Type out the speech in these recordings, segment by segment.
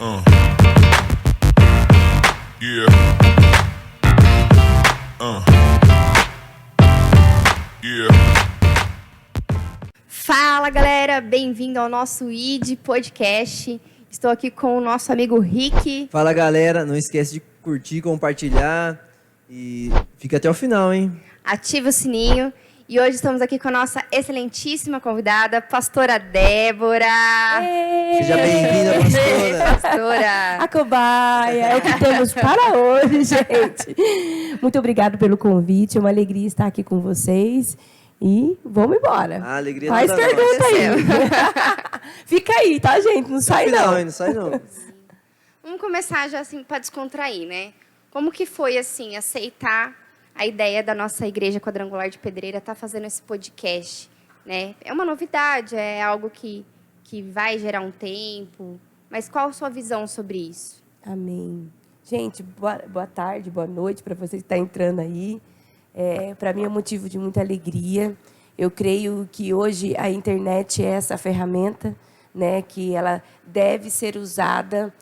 Uh. Yeah. Yeah. Fala, galera, bem-vindo ao nosso ID Podcast. Estou aqui com o nosso amigo Rick. Fala, galera, não esquece de curtir, compartilhar e fica até o final, hein? Ativa o sininho. E hoje estamos aqui com a nossa excelentíssima convidada, pastora Débora. Seja bem-vinda, pastora. Pastora. A cobaia, é o que temos para hoje, gente. Muito obrigado pelo convite, é uma alegria estar aqui com vocês. E vamos embora. A alegria Faz toda pergunta nossa. aí. Fica aí, tá, gente? Não sai não. Não sai não. Vamos começar já assim para descontrair, né? Como que foi assim aceitar a ideia da nossa igreja quadrangular de Pedreira estar fazendo esse podcast, né? É uma novidade, é algo que vai gerar um tempo, mas qual a sua visão sobre isso? Amém. Gente, boa tarde, boa noite para você que está entrando aí. Para mim é motivo de muita alegria. Eu creio que hoje a internet é essa ferramenta, né, que ela deve ser usada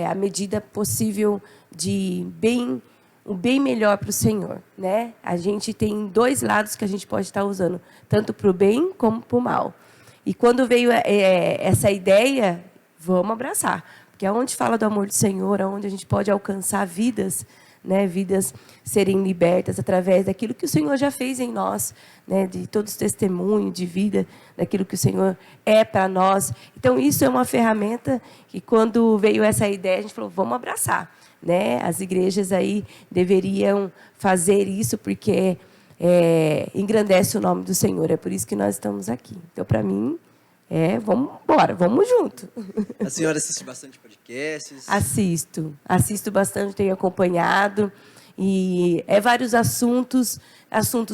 à medida possível de o bem melhor para o Senhor, né? A gente tem dois lados que a gente pode estar usando, tanto para o bem como para o mal. E quando veio essa ideia, vamos abraçar, porque aonde fala do amor do Senhor, aonde a gente pode alcançar vidas, né? Vidas serem libertas através daquilo que o Senhor já fez em nós, né? De todos os testemunhos de vida, daquilo que o Senhor é para nós. Então, isso é uma ferramenta que, quando veio essa ideia, a gente falou, vamos abraçar. Né? As igrejas aí deveriam fazer isso porque engrandece o nome do Senhor. É por isso que nós estamos aqui. Então, para mim, vamos embora, vamos junto. A senhora assiste bastante podcasts? Assisto bastante, tenho acompanhado. E vários assuntos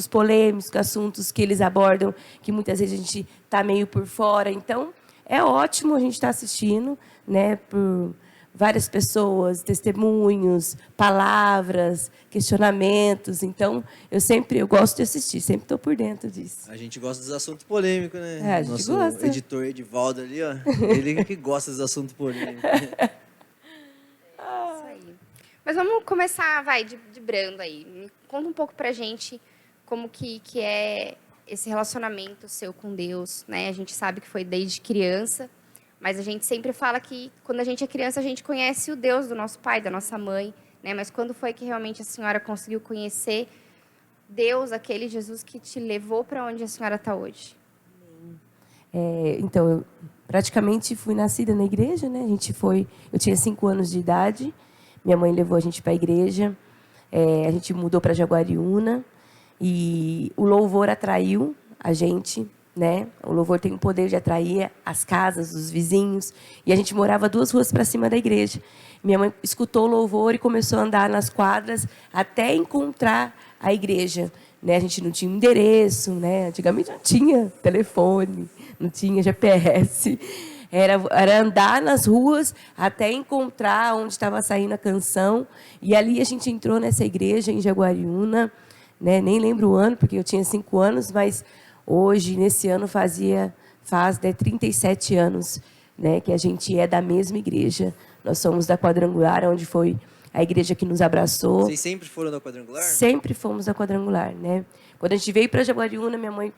polêmicos, assuntos que eles abordam, que muitas vezes a gente está meio por fora. Então, é ótimo a gente estar assistindo, né, por várias pessoas, testemunhos, palavras, questionamentos. Então, eu gosto de assistir, sempre estou por dentro disso. A gente gosta dos assuntos polêmicos, né? A gente Nosso gosta. editor Edivaldo ali, ó, ele que gosta dos assuntos polêmicos. Isso aí. Mas vamos começar, de brando aí. Me conta um pouco pra gente como que é esse relacionamento seu com Deus, né? A gente sabe que foi desde criança, mas a gente sempre fala que, quando a gente é criança, a gente conhece o Deus do nosso pai, da nossa mãe, né? Mas quando foi que realmente a senhora conseguiu conhecer Deus, aquele Jesus que te levou para onde a senhora está hoje? Então, eu praticamente fui nascida na igreja, né? Eu tinha 5 anos de idade, minha mãe levou a gente para a igreja, a gente mudou para Jaguariúna, e o louvor atraiu a gente, né? O louvor tem o poder de atrair as casas, os vizinhos. E a gente morava 2 ruas para cima da igreja. Minha mãe escutou o louvor e começou a andar nas quadras até encontrar a igreja, né? A gente não tinha endereço, né? Antigamente não tinha telefone, não tinha GPS. Era andar nas ruas até encontrar onde estava saindo a canção. E ali a gente entrou nessa igreja em Jaguariúna, né? Nem lembro o ano, porque eu tinha 5 anos, mas hoje, nesse ano, faz 37 anos, né, que a gente é da mesma igreja. Nós somos da Quadrangular, onde foi a igreja que nos abraçou. Vocês sempre foram da Quadrangular? Sempre fomos da Quadrangular, né? Quando a gente veio para Jaguariúna, minha mãe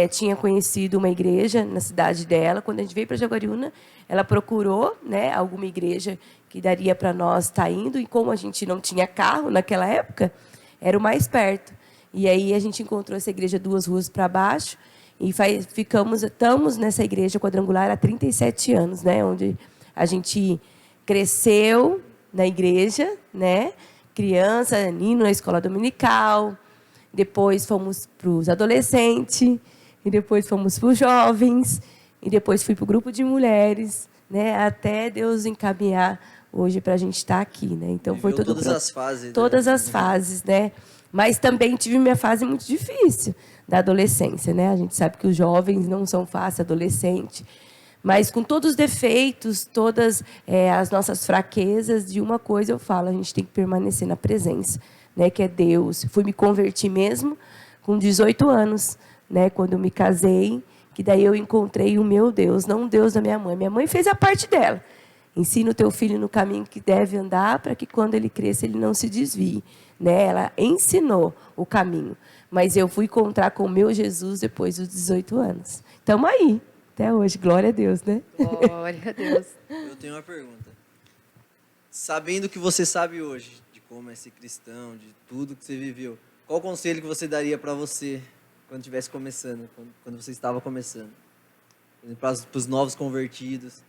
tinha conhecido uma igreja na cidade dela. Quando a gente veio para Jaguariúna, ela procurou, né, alguma igreja que daria para nós estar indo. E como a gente não tinha carro naquela época, era o mais perto. E aí a gente encontrou essa igreja 2 ruas para baixo e estamos nessa igreja quadrangular há 37 anos, né? Onde a gente cresceu na igreja, né? Criança, menino na escola dominical, depois fomos para os adolescentes, e depois fomos para os jovens, e depois fui para o grupo de mulheres, né? Até Deus encaminhar hoje para a gente estar aqui, né? Então foi tudo todas as fases. Todas as fases, né? Mas também tive minha fase muito difícil da adolescência, né? A gente sabe que os jovens não são fáceis, adolescente. Mas com todos os defeitos, todas as nossas fraquezas, de uma coisa eu falo, a gente tem que permanecer na presença, né? Que é Deus. Fui me convertir mesmo com 18 anos, né? Quando eu me casei, que daí eu encontrei o meu Deus, não o Deus da minha mãe. Minha mãe fez a parte dela. Ensina o teu filho no caminho que deve andar, para que quando ele cresça, ele não se desvie. Né? Ela ensinou o caminho. Mas eu fui encontrar com o meu Jesus depois dos 18 anos. Estamos aí, até hoje. Glória a Deus, né? Glória a Deus. Eu tenho uma pergunta. Sabendo o que você sabe hoje, de como é ser cristão, de tudo que você viveu, qual conselho que você daria para você quando estivesse começando, quando você estava começando? Para os novos convertidos.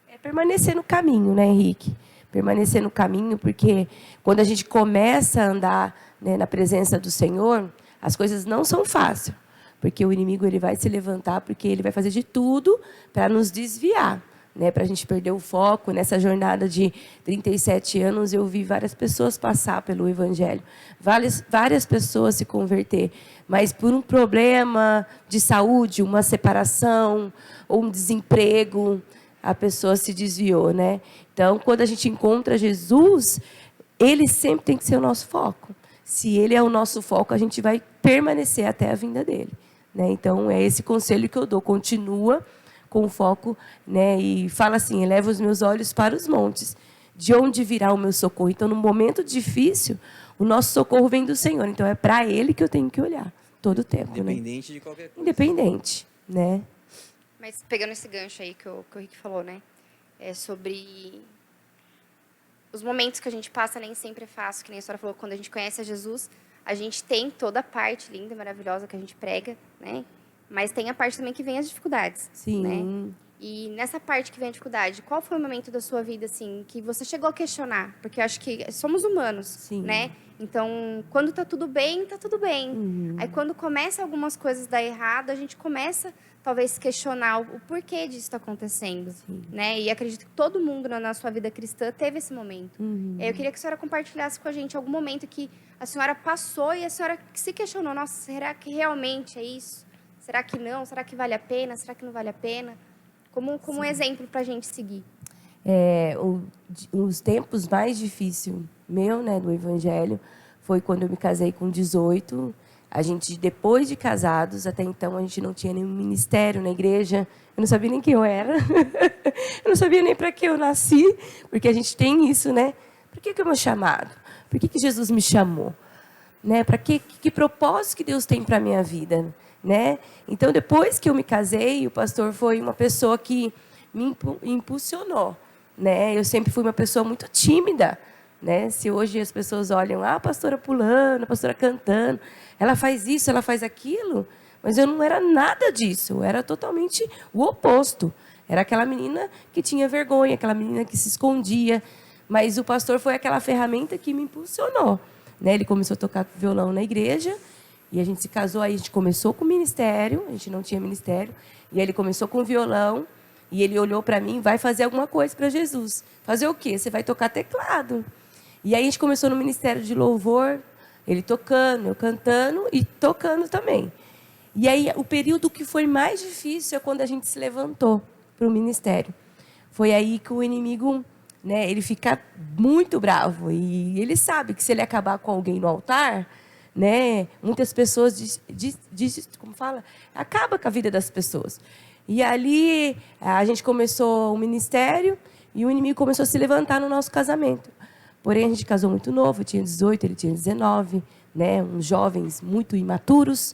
É permanecer no caminho, né, Henrique? Permanecer no caminho, porque quando a gente começa a andar, né, na presença do Senhor, as coisas não são fáceis. Porque o inimigo ele vai se levantar, porque ele vai fazer de tudo para nos desviar. Né, para a gente perder o foco. Nessa jornada de 37 anos, eu vi várias pessoas passar pelo Evangelho, várias pessoas se converter, mas por um problema de saúde, uma separação ou um desemprego, a pessoa se desviou. Né? Então, quando a gente encontra Jesus, ele sempre tem que ser o nosso foco. Se ele é o nosso foco, a gente vai permanecer até a vinda dele. Né? Então, é esse conselho que eu dou. Continua com foco, né? E fala assim: eleva os meus olhos para os montes, de onde virá o meu socorro? Então, no momento difícil, o nosso socorro vem do Senhor. Então, é para Ele que eu tenho que olhar todo o tempo. Independente, né? De qualquer coisa. Independente, né? Mas pegando esse gancho aí que o Rick falou, né? É sobre os momentos que a gente passa, nem sempre é fácil, que nem a senhora falou, quando a gente conhece a Jesus, a gente tem toda a parte linda e maravilhosa que a gente prega, né? Mas tem a parte também que vem as dificuldades. Sim. Né? E nessa parte que vem a dificuldade, qual foi o momento da sua vida, assim, que você chegou a questionar? Porque eu acho que somos humanos, Sim. né? Então, quando tá tudo bem, tá tudo bem. Uhum. Aí, quando começa algumas coisas a dar errado, a gente começa, talvez, questionar o porquê disso está acontecendo. Sim. Né? E acredito que todo mundo na sua vida cristã teve esse momento. Uhum. Eu queria que a senhora compartilhasse com a gente algum momento que a senhora passou e a senhora se questionou: nossa, será que realmente é isso? Será que não? Será que vale a pena? Será que não vale a pena? Como um exemplo para a gente seguir. Os tempos mais difíceis meu, né, do Evangelho, foi quando eu me casei com 18. A gente, depois de casados, até então, a gente não tinha nenhum ministério na igreja. Eu não sabia nem quem eu era. Eu não sabia nem para que eu nasci, porque a gente tem isso, né? Por que é o meu chamado? Por que Jesus me chamou? Né? Para que propósito que Deus tem para a minha vida? Né? Então, depois que eu me casei, o pastor foi uma pessoa que me impulsionou. Né? Eu sempre fui uma pessoa muito tímida. Né? Se hoje as pessoas olham, a pastora pulando, a pastora cantando, ela faz isso, ela faz aquilo, mas eu não era nada disso, eu era totalmente o oposto. Era aquela menina que tinha vergonha, aquela menina que se escondia, mas o pastor foi aquela ferramenta que me impulsionou. Né? Ele começou a tocar violão na igreja, e a gente se casou, aí a gente começou com o ministério, a gente não tinha ministério, e aí ele começou com o violão, e ele olhou para mim: vai fazer alguma coisa para Jesus. Fazer o quê? Você vai tocar teclado. E aí a gente começou no ministério de louvor, ele tocando, eu cantando e tocando também. E aí o período que foi mais difícil é quando a gente se levantou para o ministério. Foi aí que o inimigo, né, ele fica muito bravo, e ele sabe que se ele acabar com alguém no altar, né, muitas pessoas como fala, acaba com a vida das pessoas. E ali a gente começou o ministério e o inimigo começou a se levantar no nosso casamento. Porém, a gente casou muito novo, eu tinha 18, ele tinha 19, né, uns jovens muito imaturos.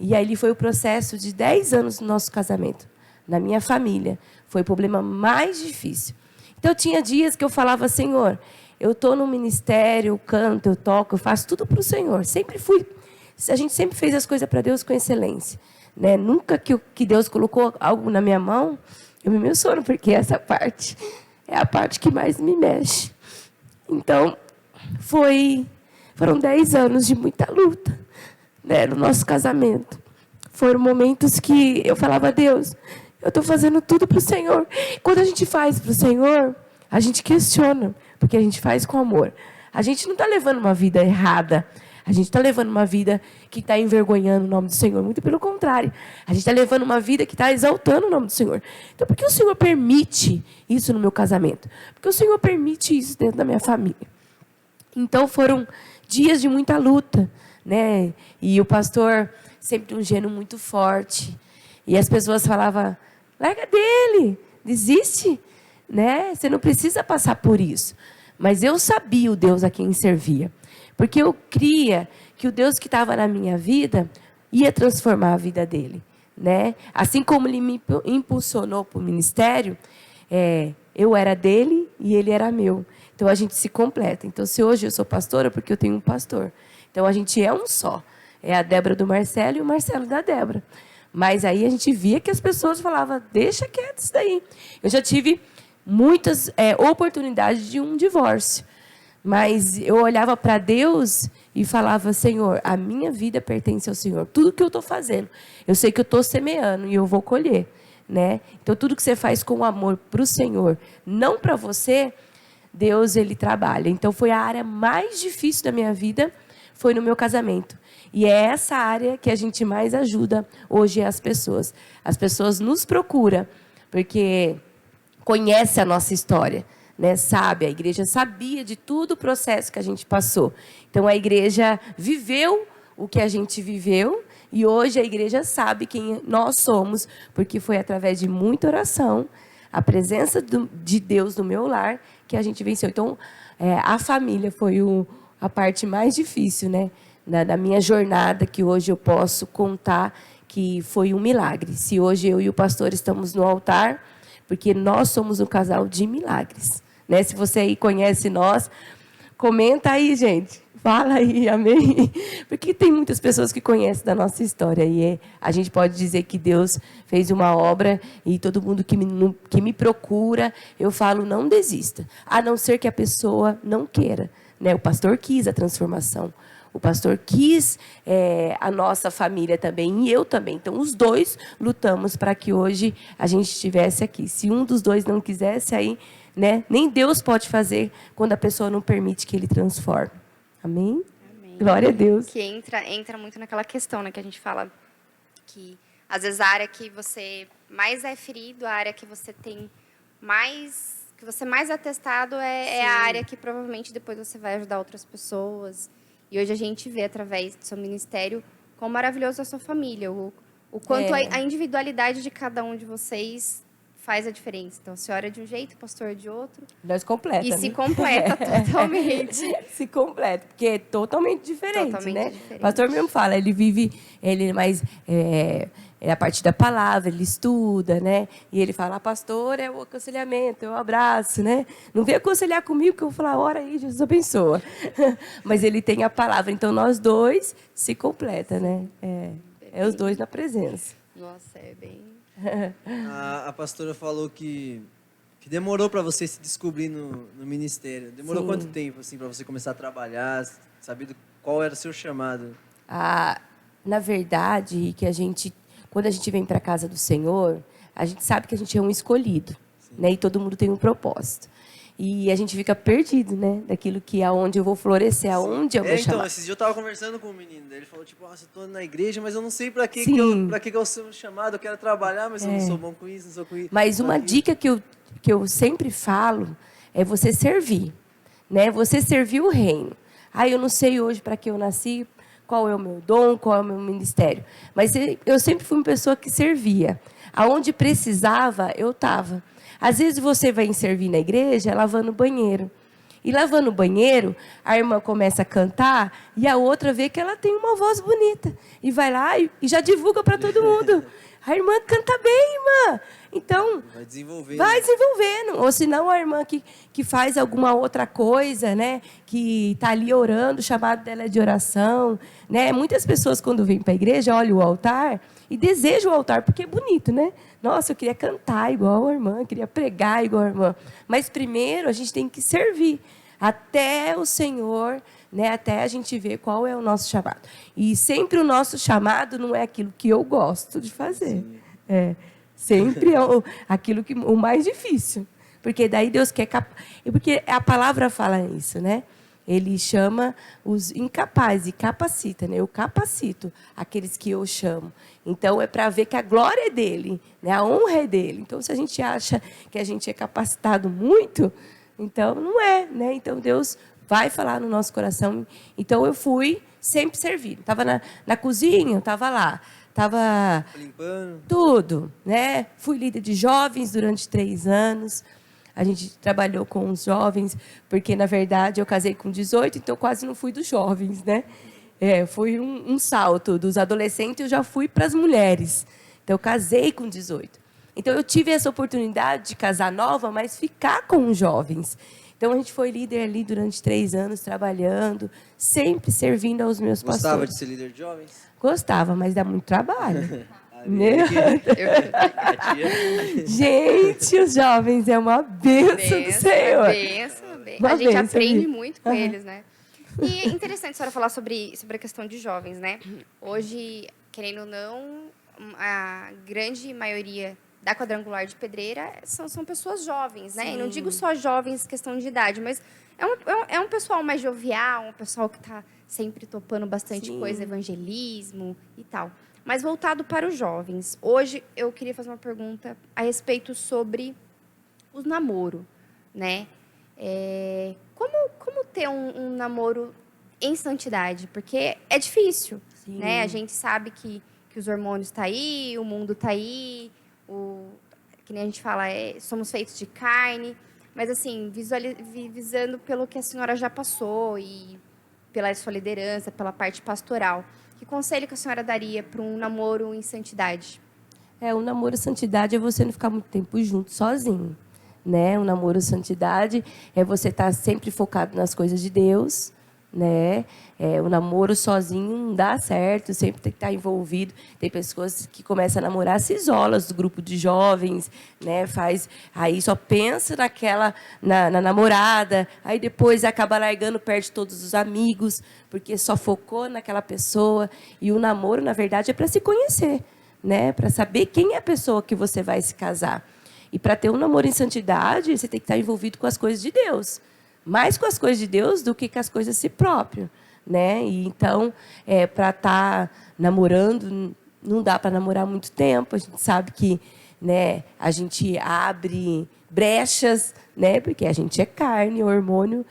E aí foi o processo de 10 anos no nosso casamento, na minha família. Foi o problema mais difícil. Então, tinha dias que eu falava: Senhor, eu estou no ministério, eu canto, eu toco, eu faço tudo para o Senhor. Sempre fui. A gente sempre fez as coisas para Deus com excelência. Né? Nunca que Deus colocou algo na minha mão, eu me emociono, porque essa parte é a parte que mais me mexe. Então, foram 10 anos de muita luta, né, no nosso casamento. Foram momentos que eu falava: Deus, eu estou fazendo tudo para o Senhor. Quando a gente faz para o Senhor, a gente questiona, porque a gente faz com amor. A gente não está levando uma vida errada. A gente está levando uma vida que está envergonhando o nome do Senhor. Muito pelo contrário. A gente está levando uma vida que está exaltando o nome do Senhor. Então, por que o Senhor permite isso no meu casamento? Porque o Senhor permite isso dentro da minha família. Então, foram dias de muita luta. Né? E o pastor sempre um gênio muito forte. E as pessoas falavam: larga dele, desiste. né? Você não precisa passar por isso. Mas eu sabia o Deus a quem servia. Porque eu cria que o Deus que estava na minha vida ia transformar a vida dele, né? Assim como ele me impulsionou para o ministério, eu era dele e ele era meu. Então, a gente se completa. Então, se hoje eu sou pastora, é porque eu tenho um pastor. Então, a gente é um só. É a Débora do Marcelo e o Marcelo da Débora. Mas aí a gente via que as pessoas falavam, deixa quieto isso daí. Eu já tive muitas oportunidades de um divórcio. Mas eu olhava para Deus e falava, Senhor, a minha vida pertence ao Senhor. Tudo que eu estou fazendo, eu sei que eu estou semeando e eu vou colher, né? Então, tudo que você faz com amor para o Senhor, não para você, Deus, ele trabalha. Então, foi a área mais difícil da minha vida, foi no meu casamento. E é essa área que a gente mais ajuda hoje as pessoas. As pessoas nos procuram, porque conhece a nossa história, né? Sabe, a igreja sabia de todo o processo que a gente passou. Então, a igreja viveu o que a gente viveu e hoje a igreja sabe quem nós somos, porque foi através de muita oração, a presença de Deus no meu lar, que a gente venceu. Então, a família foi a parte mais difícil, né? Da minha jornada, que hoje eu posso contar que foi um milagre. Se hoje eu e o pastor estamos no altar, porque nós somos um casal de milagres, né? Se você aí conhece nós, comenta aí, gente. Fala aí, amém? Porque tem muitas pessoas que conhecem da nossa história. E a gente pode dizer que Deus fez uma obra e todo mundo que me procura, eu falo, não desista. A não ser que a pessoa não queira, né? O pastor quis a transformação. O pastor quis a nossa família também, e eu também. Então, os dois lutamos para que hoje a gente estivesse aqui. Se um dos dois não quisesse, aí, né, nem Deus pode fazer quando a pessoa não permite que ele transforme. Amém? Amém. Glória a Deus. Que entra muito naquela questão, né, que a gente fala que, às vezes, a área que você mais é ferido, a área que você tem mais... que você mais é testado é a área que provavelmente depois você vai ajudar outras pessoas. E hoje a gente vê, através do seu ministério, quão maravilhoso é a sua família. O quanto a individualidade de cada um de vocês faz a diferença. Então, a senhora é de um jeito, o pastor é de outro. Nós completa, E né? se completa totalmente. Se completa, porque é totalmente diferente, Totalmente né? diferente. O pastor mesmo fala, ele mais... a partir da palavra, ele estuda, né? E ele fala, pastor, é o aconselhamento, é o abraço, né? Não vem aconselhar comigo que eu vou falar, ora aí, Jesus abençoa. Mas ele tem a palavra, então nós dois se completa, né? É os dois na presença. Nossa, é bem... A pastora falou que demorou para você se descobrir no ministério. Demorou Sim. quanto tempo, assim, para você começar a trabalhar, saber qual era o seu chamado? Na verdade, quando a gente vem para a casa do Senhor, a gente sabe que a gente é um escolhido, né? E todo mundo tem um propósito. E a gente fica perdido, né? Daquilo que aonde eu vou florescer, aonde eu vou chamar. Então, esses dias eu tava conversando com um menino, daí ele falou, tipo, eu tô na igreja, mas eu não sei para que eu sou chamado, eu quero trabalhar, mas eu não sou bom com isso, não sou com isso. Mas uma dica que eu sempre falo é você servir, né? Você servir o reino. Eu não sei hoje para que eu nasci, qual é o meu dom, qual é o meu ministério. Mas eu sempre fui uma pessoa que servia. Aonde precisava, eu estava. Às vezes você vai servir na igreja lavando o banheiro. E lavando o banheiro, a irmã começa a cantar e a outra vê que ela tem uma voz bonita. E vai lá e já divulga para todo mundo. A irmã canta bem, irmã. Então, Vai desenvolvendo. vai desenvolvendo. Ou senão a irmã que faz alguma outra coisa, né? Que está ali orando, o chamado dela é de oração. Né? Muitas pessoas, quando vêm para a igreja, olham o altar e desejam o altar, porque é bonito, né? Nossa, eu queria cantar igual a irmã, eu queria pregar igual a irmã. Mas primeiro a gente tem que servir até o Senhor, né? Até a gente ver qual é o nosso chamado. E sempre o nosso chamado não é aquilo que eu gosto de fazer. Sempre é aquilo o mais difícil. Porque daí Deus quer... Porque a palavra fala isso, né? Ele chama os incapazes e capacita, né? Eu capacito aqueles que eu chamo. Então, é para ver que a glória é dele, né? A honra é dele. Então, se a gente acha que a gente é capacitado muito, então não é, né? Então, Deus vai falar no nosso coração. Então, eu fui sempre servindo. Estava na cozinha, eu estava lá. Estava limpando. tudo, né? Fui líder de jovens durante 3 anos. a gente trabalhou com os jovens, porque, na verdade, eu casei com 18, então quase não fui dos jovens, né? Foi um salto. Dos adolescentes, eu já fui para as mulheres. Então, eu casei com 18. Então, eu tive essa oportunidade de casar nova, mas ficar com os jovens. Então, a gente foi líder ali durante 3 anos, trabalhando, sempre servindo aos meus pastores. Gostava de ser líder de jovens? Gostava, mas dá muito trabalho. Né? Gente, os jovens é uma bênção do Senhor. A gente aprende muito com eles, né? E é interessante a senhora falar sobre a questão de jovens, né? Hoje, querendo ou não, a grande maioria da Quadrangular de Pedreira são pessoas jovens, né? E não digo só jovens, questão de idade, mas é um pessoal mais jovial, um pessoal que está sempre topando bastante coisa, evangelismo e tal. Mas voltado para os jovens. Hoje, eu queria fazer uma pergunta a respeito sobre o namoro, né? Como ter um namoro em santidade? Porque é difícil, né? A gente sabe que os hormônios estão aí, o mundo está aí, que nem a gente fala, somos feitos de carne, mas assim, visando pelo que a senhora já passou e pela sua liderança, pela parte pastoral, que conselho que a senhora daria para um namoro em santidade? Um namoro em santidade é você não ficar muito tempo junto sozinho, né? Um namoro em santidade é você estar sempre focado nas coisas de Deus, né? O namoro sozinho não dá certo, sempre tem que estar envolvido. Tem pessoas que começam a namorar, se isolam do grupo de jovens, né? Aí só pensa na namorada, aí depois acaba largando, perde todos os amigos, porque só focou naquela pessoa. E o namoro, na verdade, é para se conhecer, né? Para saber quem é a pessoa que você vai se casar. E para ter um namoro em santidade, você tem que estar envolvido com as coisas de Deus. Mais com as coisas de Deus do que com as coisas de si próprio, né? E então, para estar namorando, não dá para namorar muito tempo. A gente sabe que, né, a gente abre brechas, né? Porque a gente é carne, o hormônio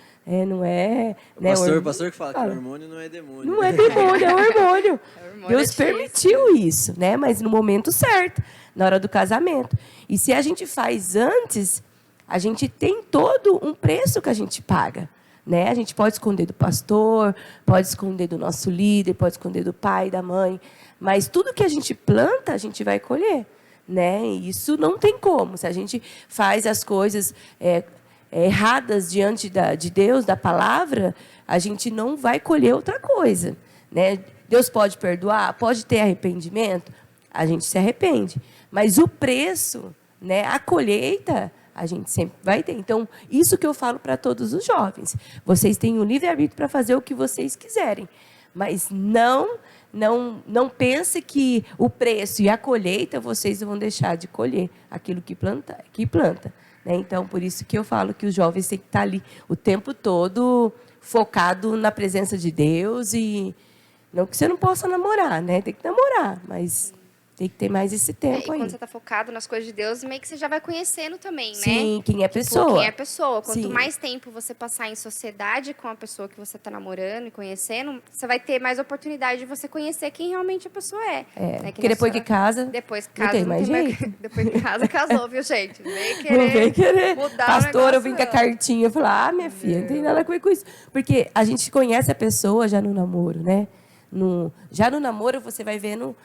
não é... Né, pastor que fala que o hormônio não é demônio. Não é demônio, é hormônio. Deus permitiu isso, né? Mas no momento certo, na hora do casamento. E se a gente faz antes, a gente tem todo um preço que a gente paga, né? A gente pode esconder do pastor, pode esconder do nosso líder, pode esconder do pai, da mãe, mas tudo que a gente planta, a gente vai colher, né? E isso não tem como. Se a gente faz as coisas erradas diante de Deus, da palavra, a gente não vai colher outra coisa, né? Deus pode perdoar, pode ter arrependimento, a gente se arrepende, mas o preço, né? A colheita, a gente sempre vai ter. Então, isso que eu falo para todos os jovens. Vocês têm o livre-arbítrio para fazer o que vocês quiserem. Mas não pense que o preço e a colheita vocês vão deixar de colher aquilo que planta. Né? Então, por isso que eu falo que os jovens têm que estar ali o tempo todo focado na presença de Deus. E não que você não possa namorar, né? Tem que namorar, mas... tem que ter mais esse tempo aí. Quando você está focado nas coisas de Deus, meio que você já vai conhecendo também, né? Sim, quem é a pessoa. Quem é a pessoa. Quanto Sim. mais tempo você passar em sociedade com a pessoa que você está namorando e conhecendo, você vai ter mais oportunidade de você conhecer quem realmente a pessoa é. Né? Porque depois que casa, depois que casa, não tem mais jeito. Depois que casa, casou, viu, gente? Não vem querer mudar pastor, eu o vim com a cartinha e falar, minha filha, não tem nada a ver com isso. Porque a gente conhece a pessoa já no namoro, né? Já no namoro, você vai vendo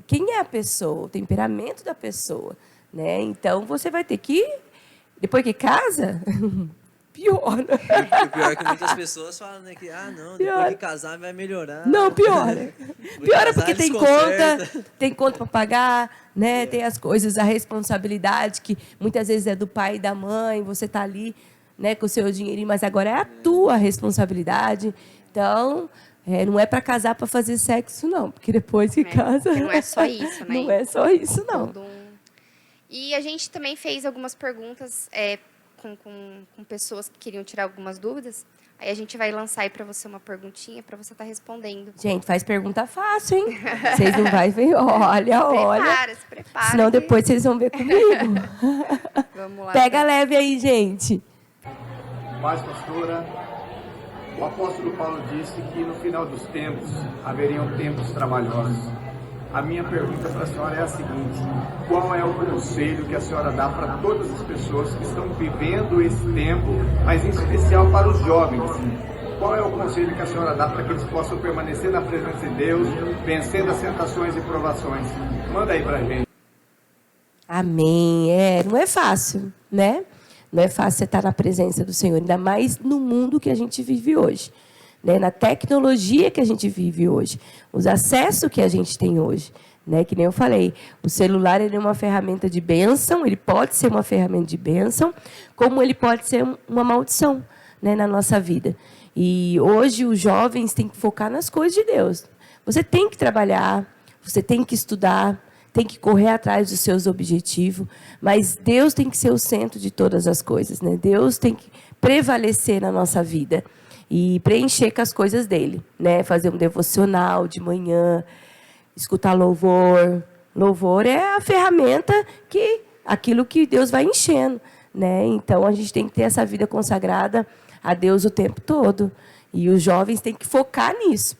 quem é a pessoa, o temperamento da pessoa, né? Então, você vai ter que, depois que casa, piora. O pior é que muitas pessoas falam, né, que, depois que casar vai melhorar. Não, piora. Piora porque tem conta para pagar, né? Tem as coisas, a responsabilidade, que muitas vezes é do pai e da mãe, você está ali, né, com o seu dinheirinho, mas agora é a tua responsabilidade. Então... não é para casar para fazer sexo, não. Porque depois que casa... Não é só isso, né? Não é só isso, não. E a gente também fez algumas perguntas com pessoas que queriam tirar algumas dúvidas. Aí a gente vai lançar aí para você uma perguntinha para você estar respondendo. Gente, faz pergunta fácil, hein? Vocês não vão ver. Olha. Se prepara. Senão depois vocês vão ver comigo. Vamos lá. Pega leve aí, gente. Paz, pastora. O apóstolo Paulo disse que no final dos tempos haveriam tempos trabalhosos. A minha pergunta para a senhora é a seguinte: qual é o conselho que a senhora dá para todas as pessoas que estão vivendo esse tempo, mas em especial para os jovens? Qual é o conselho que a senhora dá para que eles possam permanecer na presença de Deus, vencendo as tentações e provações? Manda aí para a gente. Amém. Não é fácil, né? Não é fácil você estar na presença do Senhor, ainda mais no mundo que a gente vive hoje, né? Na tecnologia que a gente vive hoje, os acessos que a gente tem hoje, né? Que nem eu falei, o celular ele é uma ferramenta de bênção, ele pode ser uma ferramenta de bênção, como ele pode ser uma maldição, né, na nossa vida. E hoje os jovens têm que focar nas coisas de Deus. Você tem que trabalhar, você tem que estudar, tem que correr atrás dos seus objetivos, mas Deus tem que ser o centro de todas as coisas, né? Deus tem que prevalecer na nossa vida e preencher com as coisas dele, né? Fazer um devocional de manhã, escutar louvor. Louvor é a ferramenta aquilo que Deus vai enchendo, né? Então a gente tem que ter essa vida consagrada a Deus o tempo todo. E os jovens têm que focar nisso,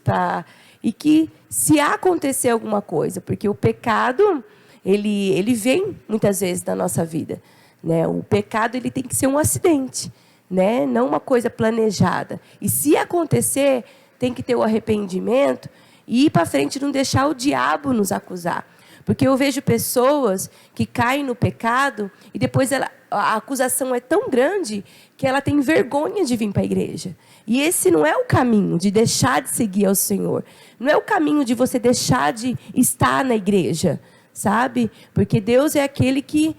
e que se acontecer alguma coisa, porque o pecado, ele vem muitas vezes na nossa vida, né? O pecado ele tem que ser um acidente, né? Não uma coisa planejada. E se acontecer, tem que ter o arrependimento e ir para frente e não deixar o diabo nos acusar. Porque eu vejo pessoas que caem no pecado e depois a acusação é tão grande que ela tem vergonha de vir para a igreja. E esse não é o caminho de deixar de seguir ao Senhor. Não é o caminho de você deixar de estar na igreja, sabe? Porque Deus é aquele que,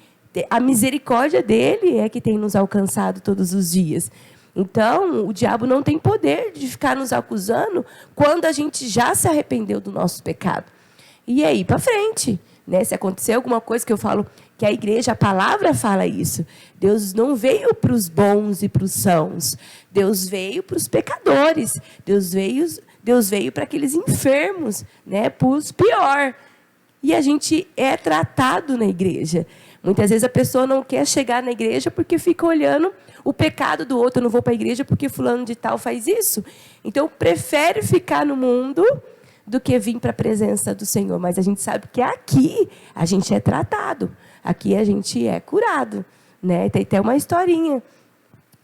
a misericórdia dele é que tem nos alcançado todos os dias. Então, o diabo não tem poder de ficar nos acusando quando a gente já se arrependeu do nosso pecado. E aí, para frente, né? Se acontecer alguma coisa que eu falo que a igreja, a palavra fala isso. Deus não veio para os bons e para os sãos. Deus veio para os pecadores. Deus veio para aqueles enfermos, né? Para os pior. E a gente é tratado na igreja. Muitas vezes a pessoa não quer chegar na igreja porque fica olhando o pecado do outro. Eu não vou para a igreja porque fulano de tal faz isso. Então, prefere ficar no mundo do que vir para a presença do Senhor. Mas a gente sabe que aqui a gente é tratado. Aqui a gente é curado, né? Tem até uma historinha.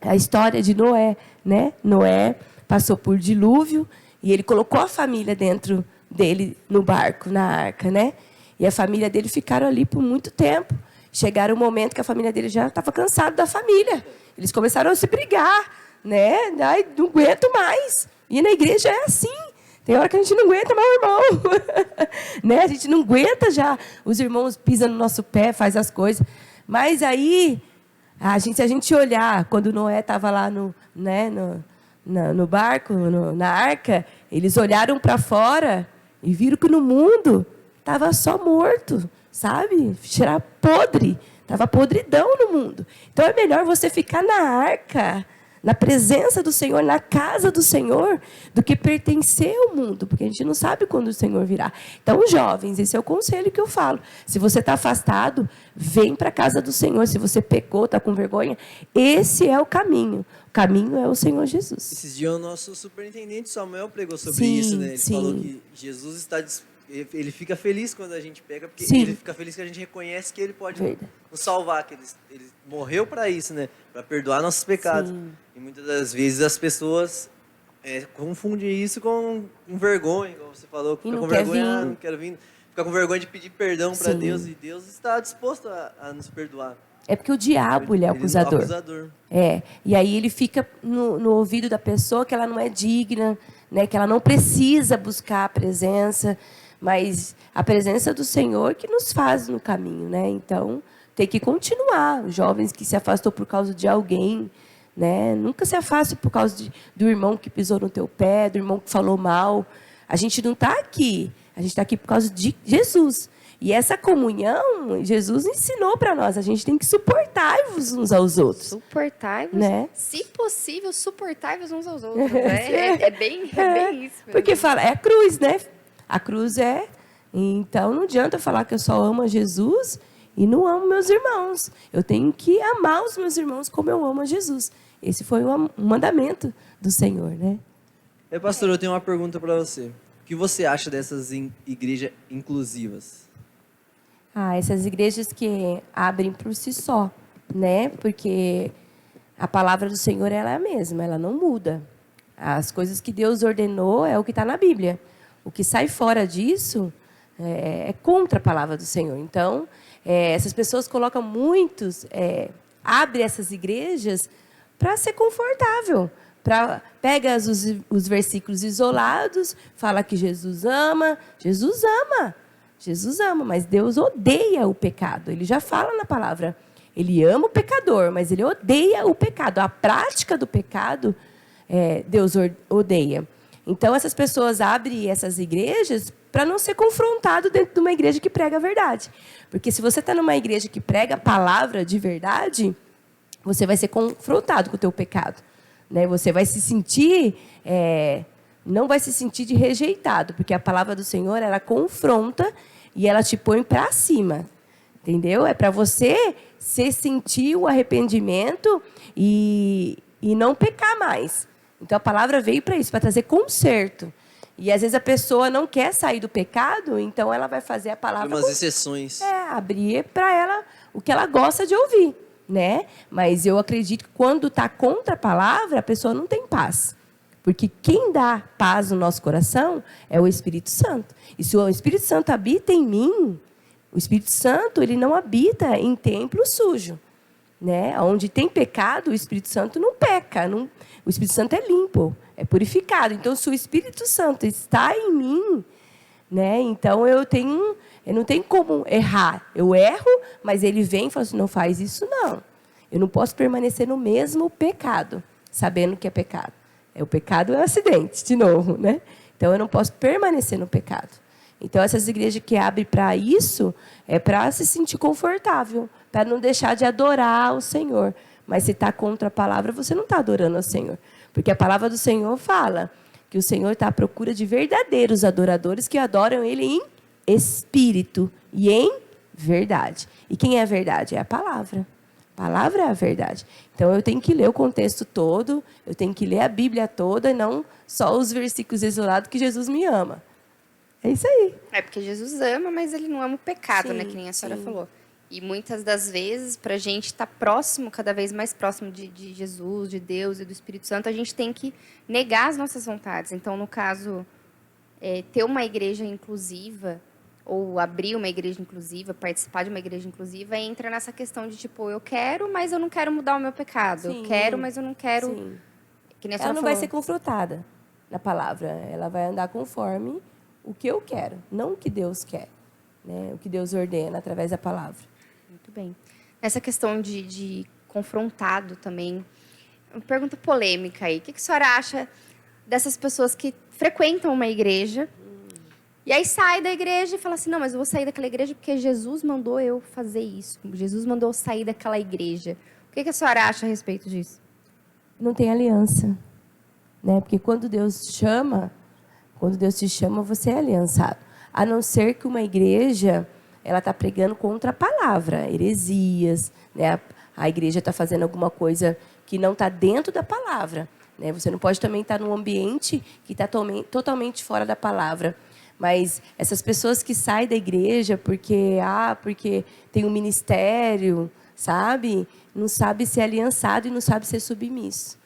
A história de Noé, né? Noé passou por dilúvio e ele colocou a família dentro dele no barco, na arca, né? E a família dele ficaram ali por muito tempo. Chegaram um momento que a família dele já estava cansada da família. Eles começaram a se brigar, né? Ai, não aguento mais. E na igreja é assim. Tem hora que a gente não aguenta mais o irmão. Né? A gente não aguenta já. Os irmãos pisam no nosso pé, faz as coisas. Mas aí, se a gente olhar, quando Noé estava lá no barco, na arca, eles olharam para fora e viram que no mundo estava só morto, sabe? Cheirava podre. Estava podridão no mundo. Então, é melhor você ficar na arca, na presença do Senhor, na casa do Senhor, do que pertencer ao mundo, porque a gente não sabe quando o Senhor virá. Então, jovens, esse é o conselho que eu falo. Se você está afastado, vem para a casa do Senhor. Se você pecou, está com vergonha, esse é o caminho. O caminho é o Senhor Jesus. Esses dias o nosso superintendente Samuel pregou sobre isso, né? Ele falou que Jesus ele fica feliz quando a gente pega, porque ele fica feliz que a gente reconhece que ele pode nos salvar, que ele morreu para isso, né? Para perdoar nossos pecados. Sim. E muitas das vezes as pessoas confundem isso com vergonha, como você falou, fica com vergonha, não quero vir, fica com vergonha de pedir perdão para Deus, e Deus está disposto a nos perdoar. É porque o diabo, ele é o acusador. E aí ele fica no ouvido da pessoa que ela não é digna, né? Que ela não precisa buscar a presença, mas a presença do Senhor que nos faz no caminho, né? Então, tem que continuar. Os jovens que se afastou por causa de alguém, né? Nunca se afaste por causa do irmão que pisou no teu pé, do irmão que falou mal. A gente não está aqui. A gente está aqui por causa de Jesus. E essa comunhão, Jesus ensinou para nós. A gente tem que suportar-vos uns aos outros. Suportai-vos, né? Se possível, suportai-vos uns aos outros. Né? É bem isso mesmo. Porque fala, é a cruz, né? A cruz é... Então, não adianta falar que eu só amo a Jesus e não amo meus irmãos. Eu tenho que amar os meus irmãos como eu amo a Jesus. Esse foi um mandamento do Senhor, né? Pastor, eu tenho uma pergunta para você. que você acha dessas igrejas inclusivas? Essas igrejas que abrem por si só, né? Porque a palavra do Senhor ela é a mesma, ela não muda. As coisas que Deus ordenou é o que está na Bíblia. O que sai fora disso é contra a palavra do Senhor. Então, essas pessoas colocam abrem essas igrejas para ser confortável. Pega os versículos isolados, fala que Jesus ama, mas Deus odeia o pecado. Ele já fala na palavra. Ele ama o pecador, mas ele odeia o pecado. A prática do pecado, Deus odeia. Então, essas pessoas abrem essas igrejas para não ser confrontado dentro de uma igreja que prega a verdade. Porque se você está numa igreja que prega a palavra de verdade, você vai ser confrontado com o teu pecado. Né? Você vai se sentir, não vai se sentir de rejeitado, porque a palavra do Senhor, ela confronta e ela te põe para cima, entendeu? É para você sentir o arrependimento e não pecar mais. Então, a palavra veio para isso, para trazer conserto. E, às vezes, a pessoa não quer sair do pecado, então ela vai fazer a palavra... Tem umas exceções. Abrir para ela o que ela gosta de ouvir. Né? Mas eu acredito que quando está contra a palavra, a pessoa não tem paz. Porque quem dá paz no nosso coração é o Espírito Santo. E se o Espírito Santo habita em mim, o Espírito Santo ele não habita em templo sujo. Né? Onde tem pecado, o Espírito Santo não peca. O Espírito Santo é limpo, é purificado. Então, se o Espírito Santo está em mim, né? Então eu não tenho como errar. Eu erro, mas ele vem e fala assim, não faz isso não. Eu não posso permanecer no mesmo pecado, sabendo que é pecado. O pecado é um acidente, de novo, né? Então eu não posso permanecer no pecado. Então essas igrejas que abrem para isso, é para se sentir confortável, para não deixar de adorar o Senhor. Mas se está contra a palavra, você não está adorando ao Senhor. Porque a palavra do Senhor fala que o Senhor está à procura de verdadeiros adoradores que adoram Ele em espírito e em verdade. E quem é a verdade? É a palavra. A palavra é a verdade. Então, eu tenho que ler o contexto todo, eu tenho que ler a Bíblia toda, e não só os versículos isolados que Jesus me ama. É isso aí. É porque Jesus ama, mas Ele não ama o pecado, Sim, né? Que nem a senhora sim. falou. E muitas das vezes, para a gente estar próximo, cada vez mais próximo de Jesus, de Deus e do Espírito Santo, a gente tem que negar as nossas vontades. Então, no caso, ter uma igreja inclusiva, ou abrir uma igreja inclusiva, participar de uma igreja inclusiva, entra nessa questão de, tipo, eu quero, mas eu não quero mudar o meu pecado. Sim, eu quero, mas eu não quero... Sim. Que nem a Ela senhora não falou. vai ser confrontada na palavra. Ela vai andar conforme o que eu quero, não o que Deus quer. Né? O que Deus ordena através da palavra. Muito bem. Nessa questão de confrontado também, uma pergunta polêmica aí. O que a senhora acha dessas pessoas que frequentam uma igreja e aí sai da igreja e fala assim, não, mas eu vou sair daquela igreja porque Jesus mandou eu fazer isso. Jesus mandou eu sair daquela igreja. O que a senhora acha a respeito disso? Não tem aliança. Né? Porque quando Deus te chama, você é aliançado. A não ser que uma igreja... ela está pregando contra a palavra, heresias, né? A igreja está fazendo alguma coisa que não está dentro da palavra. Né? Você não pode também estar num ambiente que está totalmente fora da palavra. Mas essas pessoas que saem da igreja porque tem um ministério, sabe? Não sabe ser aliançado e não sabe ser submisso.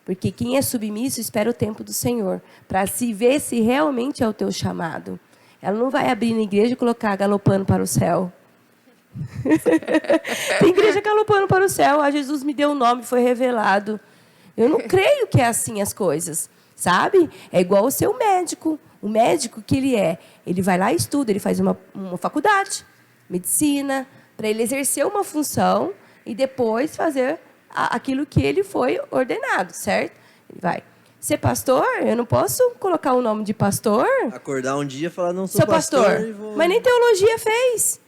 Porque quem é submisso espera o tempo do Senhor, para se ver se realmente é o teu chamado. Ela não vai abrir na igreja e colocar galopando para o céu. Tem igreja galopando para o céu. Ah, Jesus me deu um nome, foi revelado. Eu não creio que é assim as coisas, sabe? É igual o seu médico. O médico que ele é, ele vai lá e estuda, ele faz uma faculdade, medicina, para ele exercer uma função e depois fazer aquilo que ele foi ordenado, certo? Ele vai... Ser pastor, eu não posso colocar o nome de pastor. Acordar um dia e falar, não sou pastor. e vou... Mas nem teologia fez.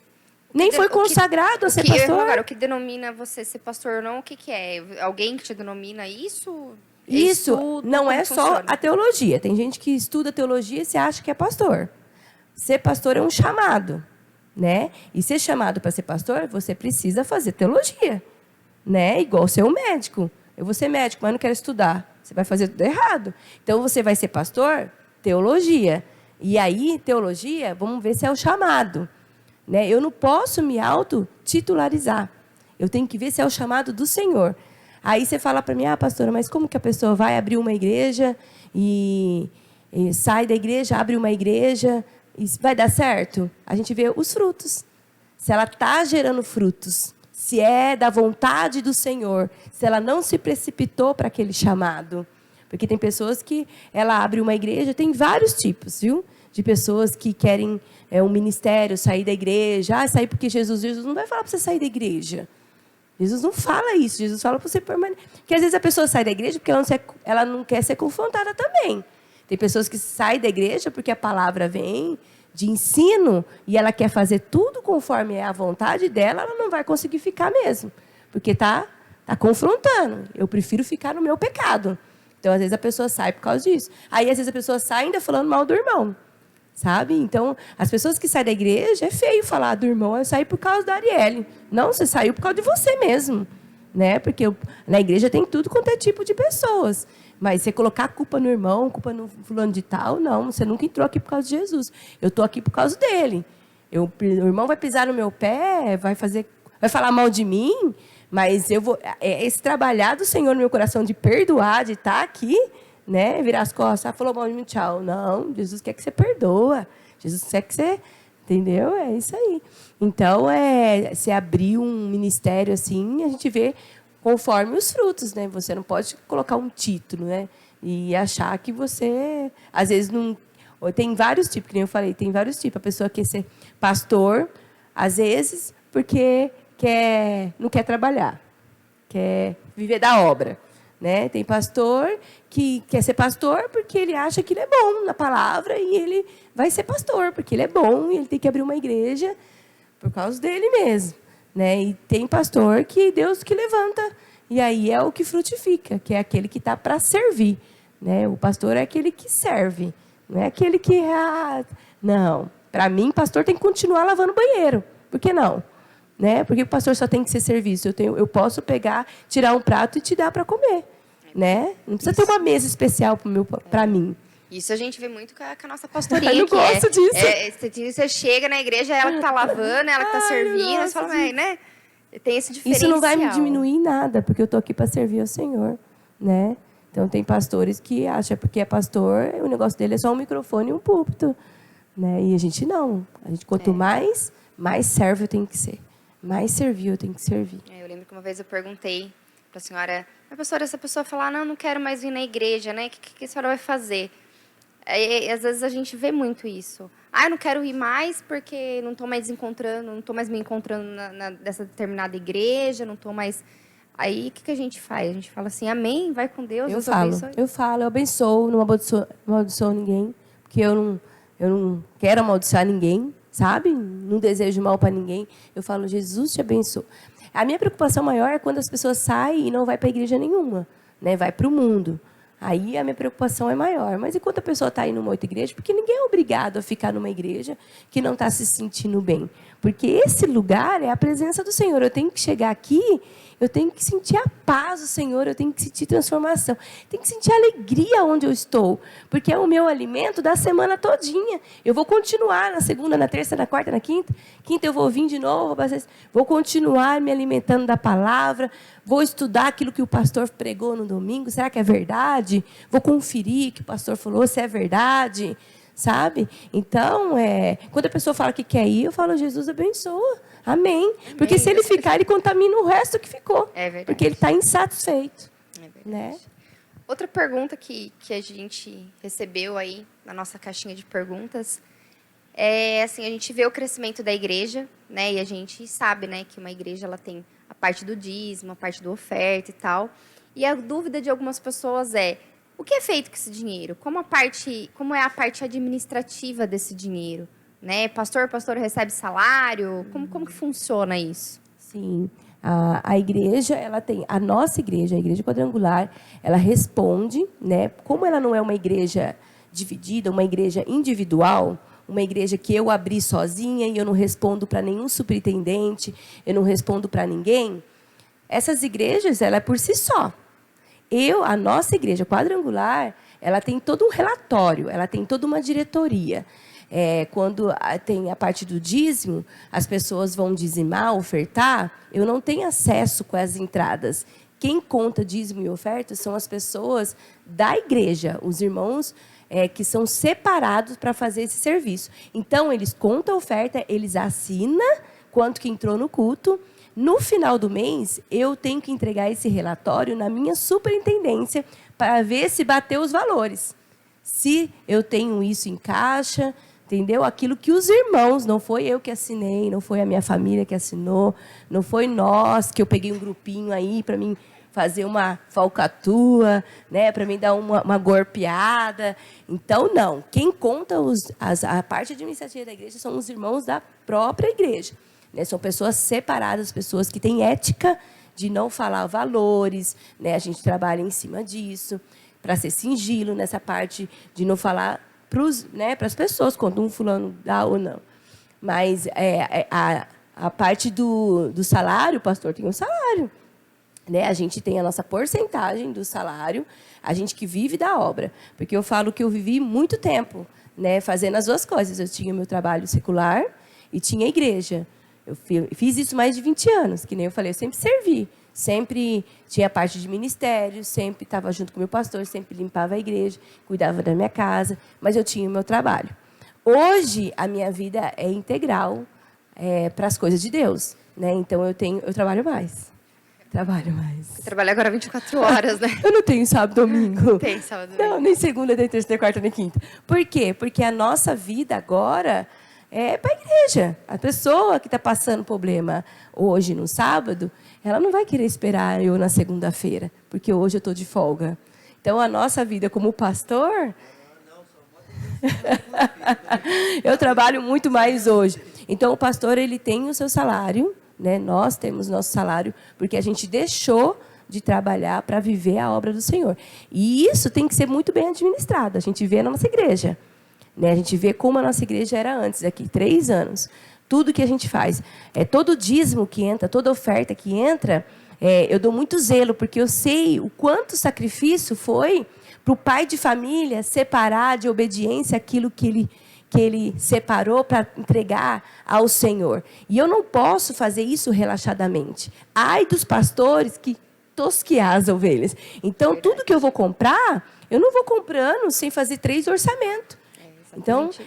Nem foi consagrado a ser pastor. Agora, o que denomina você ser pastor ou não, o que é? Alguém que te denomina isso? Isso Estudo, não é funciona? só a teologia. Tem gente que estuda teologia e se acha que é pastor. Ser pastor é um chamado, né? E ser chamado para ser pastor, você precisa fazer teologia, né? Igual ser um médico. Eu vou ser médico, mas não quero estudar. Você vai fazer tudo errado. Então, você vai ser pastor? Teologia. E aí, teologia, vamos ver se é o chamado. Né? Eu não posso me auto-titularizar. Eu tenho que ver se é o chamado do Senhor. Aí você fala para mim, pastora, mas como que a pessoa vai abrir uma igreja e sai da igreja, abre uma igreja, e vai dar certo? A gente vê os frutos. Se ela está gerando frutos, se é da vontade do Senhor, se ela não se precipitou para aquele chamado. Porque tem pessoas que ela abre uma igreja, tem vários tipos, viu? De pessoas que querem um ministério, sair da igreja. Sair porque Jesus não vai falar para você sair da igreja. Jesus não fala isso. Jesus fala para você permanecer. Porque às vezes a pessoa sai da igreja porque ela não quer ser confrontada também. Tem pessoas que saem da igreja porque a palavra vem de ensino e ela quer fazer tudo conforme é a vontade dela, ela não vai conseguir ficar mesmo. Porque está confrontando. Eu prefiro ficar no meu pecado. Então, às vezes, a pessoa sai por causa disso. Aí, às vezes, a pessoa sai ainda falando mal do irmão. Sabe? Então, as pessoas que saem da igreja, é feio falar do irmão, eu saí por causa da Arielle. Não, você saiu por causa de você mesmo. Né? Porque na igreja tem tudo quanto é tipo de pessoas. Mas você colocar a culpa no irmão, culpa no fulano de tal, não. Você nunca entrou aqui por causa de Jesus. Eu estou aqui por causa dele. O irmão vai pisar no meu pé, vai falar mal de mim, mas eu vou... Esse trabalhar do Senhor no meu coração de perdoar, de estar aqui... Né? Virar as costas, falou mal de mim, tchau. Não, Jesus quer que você perdoa. Jesus quer que você... Entendeu? É isso aí. Então, se abrir um ministério assim, a gente vê conforme os frutos, né? Você não pode colocar um título, né? E achar que você... Às vezes, não... Tem vários tipos, que nem eu falei, tem vários tipos. A pessoa quer ser pastor, às vezes, porque não quer trabalhar. Quer viver da obra. Né? Tem pastor que quer ser pastor porque ele acha que ele é bom na palavra e ele vai ser pastor porque ele é bom e ele tem que abrir uma igreja por causa dele mesmo. Né? E tem pastor que Deus que levanta e aí é o que frutifica, que é aquele que está para servir. Né? O pastor é aquele que serve, não é aquele que... Não, para mim, pastor tem que continuar lavando banheiro. Por que não? Né? Porque o pastor só tem que ser serviço. Eu posso pegar, tirar um prato e te dar para comer. Né? Não precisa ter uma mesa especial para mim. Isso a gente vê muito com a nossa pastorinha. Eu não gosto disso. Você chega na igreja, ela que está lavando, ela que está servindo. Você fala, né? Tem esse diferencial. Isso não vai me diminuir em nada, porque eu estou aqui para servir ao Senhor. Né? Então, tem pastores que acham porque é pastor, o negócio dele é só um microfone e um púlpito. Né? E a gente não. Quanto mais servo eu tenho que ser. Mais servil eu tenho que servir. Eu lembro que uma vez eu perguntei para a senhora, pastora, essa pessoa falar, não quero mais ir na igreja, né? O que a senhora vai fazer? Aí, às vezes a gente vê muito isso. Eu não quero ir mais porque não estou mais me encontrando nessa determinada igreja, não estou mais... Aí, o que a gente faz? A gente fala assim, amém, vai com Deus, eu abençoo, não amaldiçoo ninguém, porque eu não quero amaldiçoar ninguém, sabe? Não desejo mal para ninguém. Eu falo, Jesus te abençoe. A minha preocupação maior é quando as pessoas saem e não vai para a igreja nenhuma, né? Vai para o mundo. Aí a minha preocupação é maior. Mas enquanto a pessoa está indo numa outra igreja, porque ninguém é obrigado a ficar numa igreja que não está se sentindo bem. Porque esse lugar é a presença do Senhor. Eu tenho que chegar aqui, eu tenho que sentir a paz do Senhor, eu tenho que sentir transformação. Tenho que sentir alegria onde eu estou. Porque é o meu alimento da semana todinha. Eu vou continuar na segunda, na terça, na quarta, na quinta. Quinta eu vou vir de novo. Vou continuar me alimentando da palavra. Vou estudar aquilo que o pastor pregou no domingo. Será que é verdade? Vou conferir o que o pastor falou, se é verdade. Sabe? Então, quando a pessoa fala que quer ir, eu falo, Jesus abençoa. Amém. Porque se ele ficar, ele contamina o resto que ficou. É verdade. Porque ele está insatisfeito. É verdade. Né? Outra pergunta que a gente recebeu aí na nossa caixinha de perguntas é assim, a gente vê o crescimento da igreja, né? E a gente sabe, né, que uma igreja ela tem a parte do dízimo, a parte do oferta e tal. E a dúvida de algumas pessoas é: o que é feito com esse dinheiro? Como é a parte administrativa desse dinheiro? Né? Pastor recebe salário? Como que funciona isso? Sim. A igreja, ela tem... A nossa igreja, a igreja quadrangular, ela responde, né? Como ela não é uma igreja dividida, uma igreja individual, uma igreja que eu abri sozinha e eu não respondo para nenhum superintendente, eu não respondo para ninguém, essas igrejas, ela é por si só. A nossa igreja quadrangular, ela tem todo um relatório, ela tem toda uma diretoria. Quando tem a parte do dízimo, as pessoas vão dizimar, ofertar, eu não tenho acesso com as entradas. Quem conta dízimo e oferta são as pessoas da igreja, os irmãos que são separados para fazer esse serviço. Então, eles contam a oferta, eles assinam quanto que entrou no culto. No final do mês, eu tenho que entregar esse relatório na minha superintendência para ver se bateu os valores. Se eu tenho isso em caixa, entendeu? Aquilo que os irmãos, não foi eu que assinei, não foi a minha família que assinou, não foi nós que eu peguei um grupinho aí para mim fazer uma falcatrua, né, para mim dar uma golpeada. Então, não. Quem conta a parte administrativa da igreja são os irmãos da própria igreja. Né? São pessoas separadas, pessoas que têm ética de não falar valores. Né? A gente trabalha em cima disso, para ser sigilo nessa parte de não falar para as pessoas quando um fulano dá ou não. Mas a parte do salário, o pastor tem um salário. Né? A gente tem a nossa porcentagem do salário, a gente que vive da obra. Porque eu falo que eu vivi muito tempo, né, fazendo as duas coisas. Eu tinha meu trabalho secular e tinha a igreja. Eu fiz isso mais de 20 anos, que nem eu falei, eu sempre servi. Sempre tinha parte de ministério, sempre estava junto com o meu pastor, sempre limpava a igreja, cuidava da minha casa, mas eu tinha o meu trabalho. Hoje, a minha vida é integral para as coisas de Deus. Né? Então, eu trabalho mais. Trabalho mais. Você trabalha agora 24 horas, né? Eu não tenho sábado e domingo. Não tem sábado e domingo. Não, nem segunda, nem terça, nem quarta, nem quinta. Por quê? Porque a nossa vida agora é para a igreja. A pessoa que está passando problema hoje, no sábado, ela não vai querer esperar eu na segunda-feira, porque hoje eu estou de folga. Então, a nossa vida como pastor... eu trabalho muito mais hoje. Então, o pastor ele tem o seu salário, né? Nós temos nosso salário, porque a gente deixou de trabalhar para viver a obra do Senhor. E isso tem que ser muito bem administrado. A gente vê na nossa igreja. Né? A gente vê como a nossa igreja era antes, aqui, 3 anos. Tudo que a gente faz. Todo dízimo que entra, toda oferta que entra, eu dou muito zelo, porque eu sei o quanto sacrifício foi para o pai de família separar de obediência aquilo que ele separou para entregar ao Senhor. E eu não posso fazer isso relaxadamente. Ai dos pastores que tosquear as ovelhas. Então, tudo que eu vou comprar, eu não vou comprando sem fazer 3 orçamentos.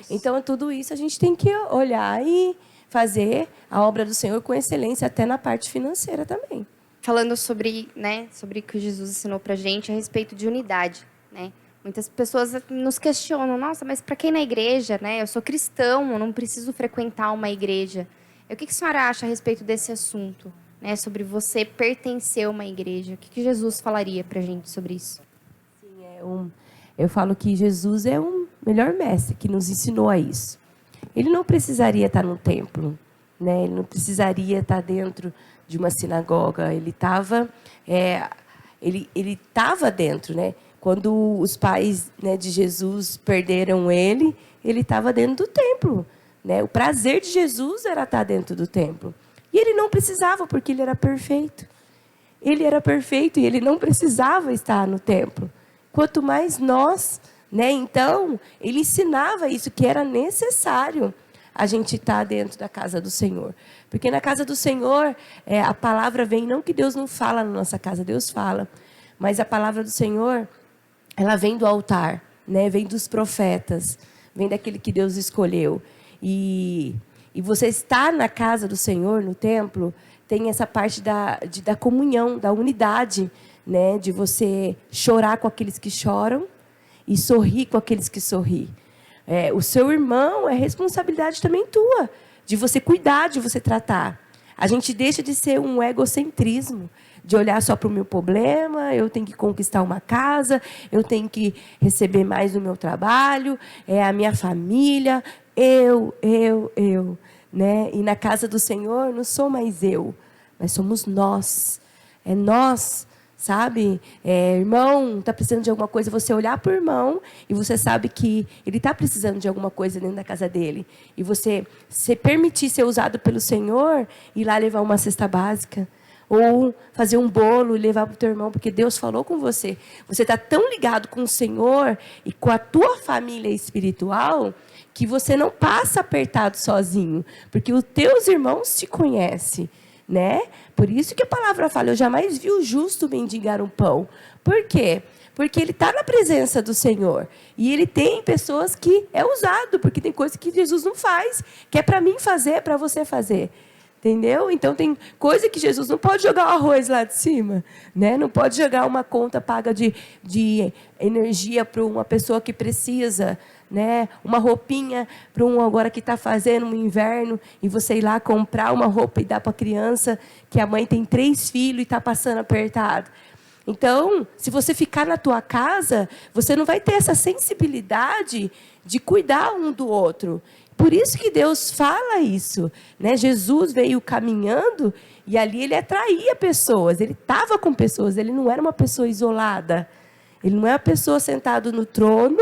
Então, tudo isso a gente tem que olhar e fazer a obra do Senhor com excelência, até na parte financeira também. Falando sobre o que Jesus ensinou para a gente a respeito de unidade, né? Muitas pessoas nos questionam, nossa, mas para quem na igreja, né? Eu sou cristão, eu não preciso frequentar uma igreja. O que a senhora acha a respeito desse assunto, né? Sobre você pertencer a uma igreja? O que Jesus falaria para a gente sobre isso? Sim, eu falo que Jesus é o melhor mestre que nos ensinou a isso. Ele não precisaria estar no templo, né? Ele não precisaria estar dentro de uma sinagoga. Ele estava dentro, né? Quando os pais, né, de Jesus perderam ele estava dentro do templo. Né? O prazer de Jesus era estar dentro do templo. E ele não precisava, porque ele era perfeito. Ele era perfeito e ele não precisava estar no templo. Quanto mais nós, né? Então, ele ensinava isso, que era necessário a gente estar dentro da casa do Senhor. Porque na casa do Senhor, a palavra vem, não que Deus não fala na nossa casa, Deus fala. Mas a palavra do Senhor, ela vem do altar, né? Vem dos profetas, vem daquele que Deus escolheu. E você estar na casa do Senhor, no templo, tem essa parte da comunhão, da unidade, né? De você chorar com aqueles que choram e sorrir com aqueles que sorriem. O seu irmão é responsabilidade também tua, de você cuidar, de você tratar. A gente deixa de ser um egocentrismo, de olhar só para o meu problema, eu tenho que conquistar uma casa, eu tenho que receber mais no meu trabalho, a minha família, eu. Né? E na casa do Senhor não sou mais eu, mas somos nós. É nós, sabe? Irmão, está precisando de alguma coisa, você olhar para o irmão e você sabe que ele está precisando de alguma coisa dentro da casa dele. E você se permitir ser usado pelo Senhor, ir lá levar uma cesta básica, ou fazer um bolo e levar para o teu irmão, porque Deus falou com você. Você está tão ligado com o Senhor e com a tua família espiritual que você não passa apertado sozinho, porque os teus irmãos te conhecem, né? Por isso que a palavra fala, eu jamais vi o justo mendigar um pão. Por quê? Porque ele está na presença do Senhor. E ele tem pessoas que é usado, porque tem coisas que Jesus não faz, que é para mim fazer, é para você fazer. Entendeu? Então, tem coisa que Jesus não pode jogar o arroz lá de cima, né? Não pode jogar uma conta paga de energia para uma pessoa que precisa, né? Uma roupinha para um agora que está fazendo um inverno, e você ir lá comprar uma roupa e dar para a criança, que a mãe tem 3 filhos e está passando apertado. Então, se você ficar na tua casa, você não vai ter essa sensibilidade de cuidar um do outro. Por isso que Deus fala isso, né? Jesus veio caminhando e ali ele atraía pessoas. Ele estava com pessoas, ele não era uma pessoa isolada. Ele não é uma pessoa sentada no trono,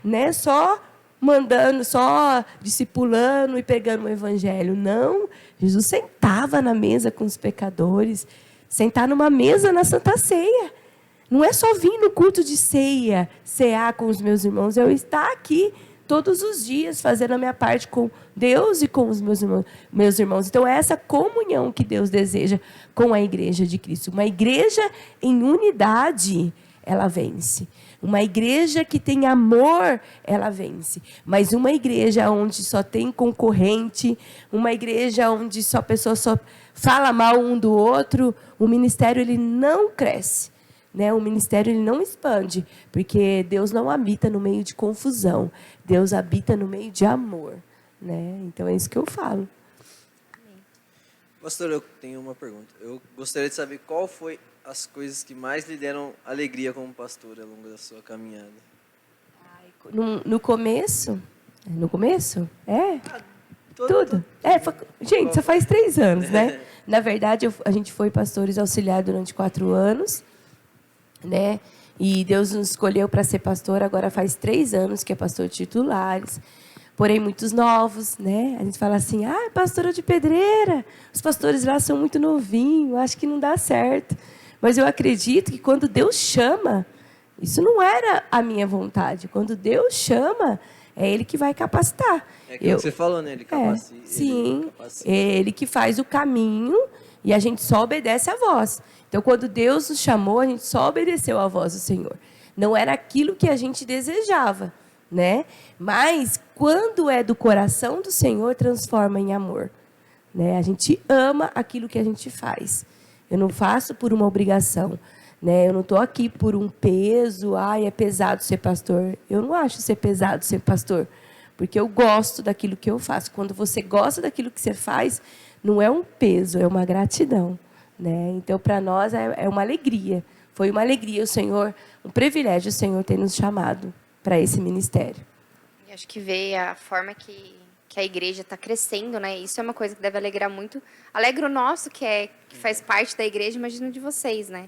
né? Só mandando, só discipulando e pregando o evangelho. Não, Jesus sentava na mesa com os pecadores, sentar numa mesa na Santa Ceia. Não é só vir no culto de ceia, cear com os meus irmãos, eu estar aqui todos os dias fazendo a minha parte com Deus e com os meus irmãos. Então, é essa comunhão que Deus deseja com a igreja de Cristo. Uma igreja em unidade, ela vence. Uma igreja que tem amor, ela vence. Mas uma igreja onde só tem concorrente, uma igreja onde só a pessoa só fala mal um do outro, o ministério ele não cresce. Né? O ministério ele não expande, porque Deus não habita no meio de confusão. Deus habita no meio de amor. Né? Então, é isso que eu falo. Pastor, eu tenho uma pergunta. Eu gostaria de saber qual foi as coisas que mais lhe deram alegria como pastor ao longo da sua caminhada. No começo? No começo? É? Tudo. Gente, só faz 3 anos, né? Na verdade, a gente foi pastores auxiliares durante 4 anos, né? E Deus nos escolheu para ser pastor, agora faz 3 anos que é pastor titulares, porém muitos novos, né? A gente fala assim, pastora de Pedreira, os pastores lá são muito novinhos, acho que não dá certo. Mas eu acredito que quando Deus chama, isso não era a minha vontade, quando Deus chama, é Ele que vai capacitar. É aquilo que você falou, né? Ele capacita. Sim, é Ele que faz o caminho e a gente só obedece a voz. Então, quando Deus nos chamou, a gente só obedeceu à voz do Senhor. Não era aquilo que a gente desejava, né? Mas, quando é do coração do Senhor, transforma em amor. Né? A gente ama aquilo que a gente faz. Eu não faço por uma obrigação. Né? Eu não estou aqui por um peso. É pesado ser pastor. Eu não acho ser pesado ser pastor. Porque eu gosto daquilo que eu faço. Quando você gosta daquilo que você faz, não é um peso, é uma gratidão. Né? Então, para nós, é uma alegria. Foi uma alegria, o Senhor, um privilégio o Senhor ter nos chamado para esse ministério. E acho que ver a forma que a igreja está crescendo, né? Isso é uma coisa que deve alegrar muito. Alegra o nosso, que faz parte da igreja, imagino de vocês, né?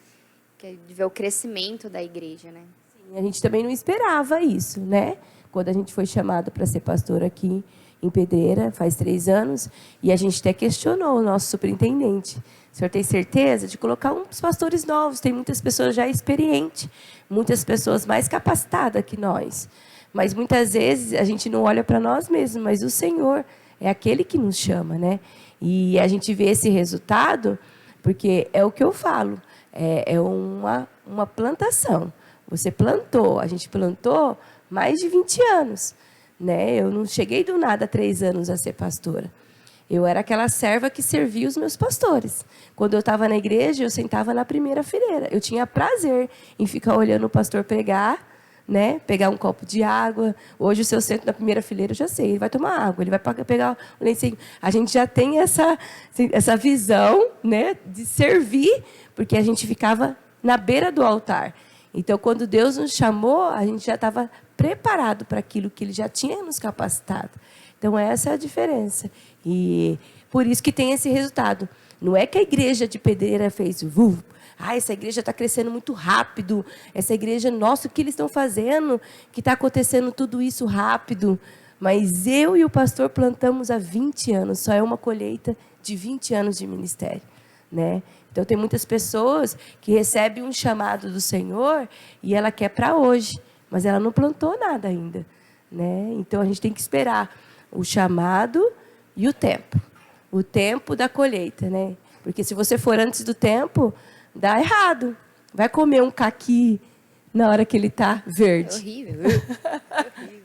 Que é de ver o crescimento da igreja, né? Sim, a gente também não esperava isso, né? Quando a gente foi chamado para ser pastor aqui em Pedreira, faz 3 anos, e a gente até questionou o nosso superintendente. O senhor tem certeza de colocar uns pastores novos? Tem muitas pessoas já experientes, muitas pessoas mais capacitadas que nós. Mas, muitas vezes, a gente não olha para nós mesmos, mas o Senhor é aquele que nos chama, né? E a gente vê esse resultado, porque é o que eu falo, é uma plantação. Você plantou, a gente plantou mais de 20 anos. Né? Eu não cheguei do nada há 3 anos a ser pastora. Eu era aquela serva que servia os meus pastores. Quando eu estava na igreja, eu sentava na primeira fileira. Eu tinha prazer em ficar olhando o pastor pregar, né? Pegar um copo de água. Hoje, se eu sento na primeira fileira, eu já sei. Ele vai tomar água, ele vai pegar o lencinho. A gente já tem essa visão, né? De servir, porque a gente ficava na beira do altar. Então, quando Deus nos chamou, a gente já estava preparado para aquilo que Ele já tinha nos capacitado. Então, essa é a diferença. E por isso que tem esse resultado. Não é que a igreja de Pedreira fez... essa igreja está crescendo muito rápido. Essa igreja, nossa, o que eles estão fazendo? Que está acontecendo tudo isso rápido. Mas eu e o pastor plantamos há 20 anos. Só é uma colheita de 20 anos de ministério. né? Então, tem muitas pessoas que recebem um chamado do Senhor e ela quer para hoje, mas ela não plantou nada ainda, né? Então, a gente tem que esperar o chamado e o tempo da colheita, né? Porque se você for antes do tempo, dá errado. Vai comer um caqui na hora que ele está verde. Horrível.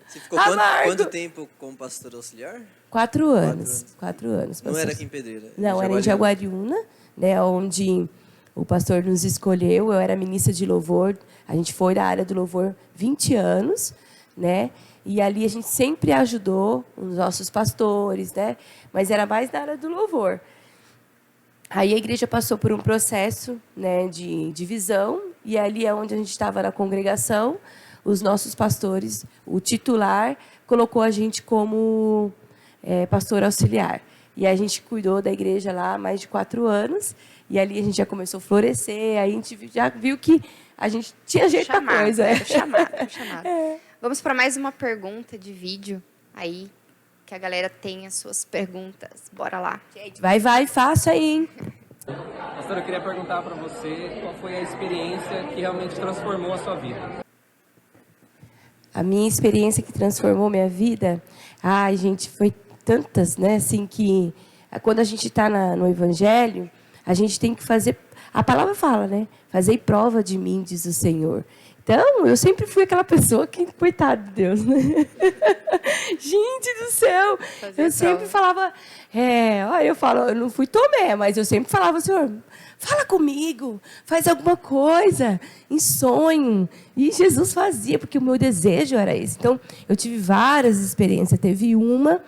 Você ficou quanto tempo como pastor auxiliar? 4 anos. 4 anos. Não era aqui em Pedreira? Não, era em Jaguariúna, né, onde o pastor nos escolheu. Eu era ministra de louvor. A gente foi da área do louvor 20 anos, né? E ali a gente sempre ajudou os nossos pastores, né? Mas era mais da área do louvor. Aí a igreja passou por um processo, né, de divisão, e ali é onde a gente estava na congregação, os nossos pastores, o titular, colocou a gente como pastor auxiliar. E a gente cuidou da igreja lá há mais de 4 anos, e ali a gente já começou a florescer, aí a gente já viu que a gente tinha jeito da coisa. Chamado. Vamos para mais uma pergunta de vídeo aí, que a galera tem as suas perguntas. Bora lá. Gente, vai, faça aí, hein? Pastor, eu queria perguntar para você qual foi a experiência que realmente transformou a sua vida. A minha experiência que transformou minha vida, ai, gente, foi tantas, né? Assim que quando a gente está no Evangelho, a gente tem que fazer. A palavra fala, né? Fazei prova de mim, diz o Senhor. Então, eu sempre fui aquela pessoa que, coitado de Deus, né? Gente do céu! Eu sempre falava, eu não fui Tomé, mas eu sempre falava, Senhor, fala comigo, faz alguma coisa, em sonho. E Jesus fazia, porque o meu desejo era esse. Então, eu tive várias experiências. Teve uma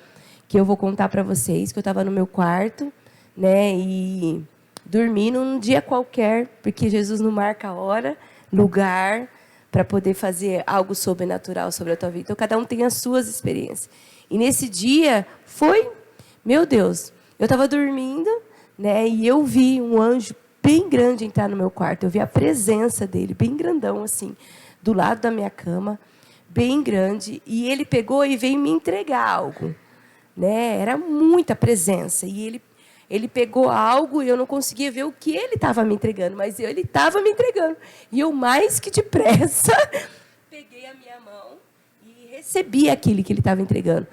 que eu vou contar para vocês, que eu estava no meu quarto, né, e dormi num dia qualquer, porque Jesus não marca a hora, lugar, para poder fazer algo sobrenatural sobre a tua vida. Então, cada um tem as suas experiências. E nesse dia, meu Deus, eu estava dormindo, né, e eu vi um anjo bem grande entrar no meu quarto. Eu vi a presença dele, bem grandão, assim, do lado da minha cama, bem grande, e ele pegou e veio me entregar algo, né? Era muita presença, e ele pegou algo e eu não conseguia ver o que ele estava me entregando, mas ele estava me entregando. E eu, mais que depressa, peguei a minha mão e recebi aquilo que ele estava entregando.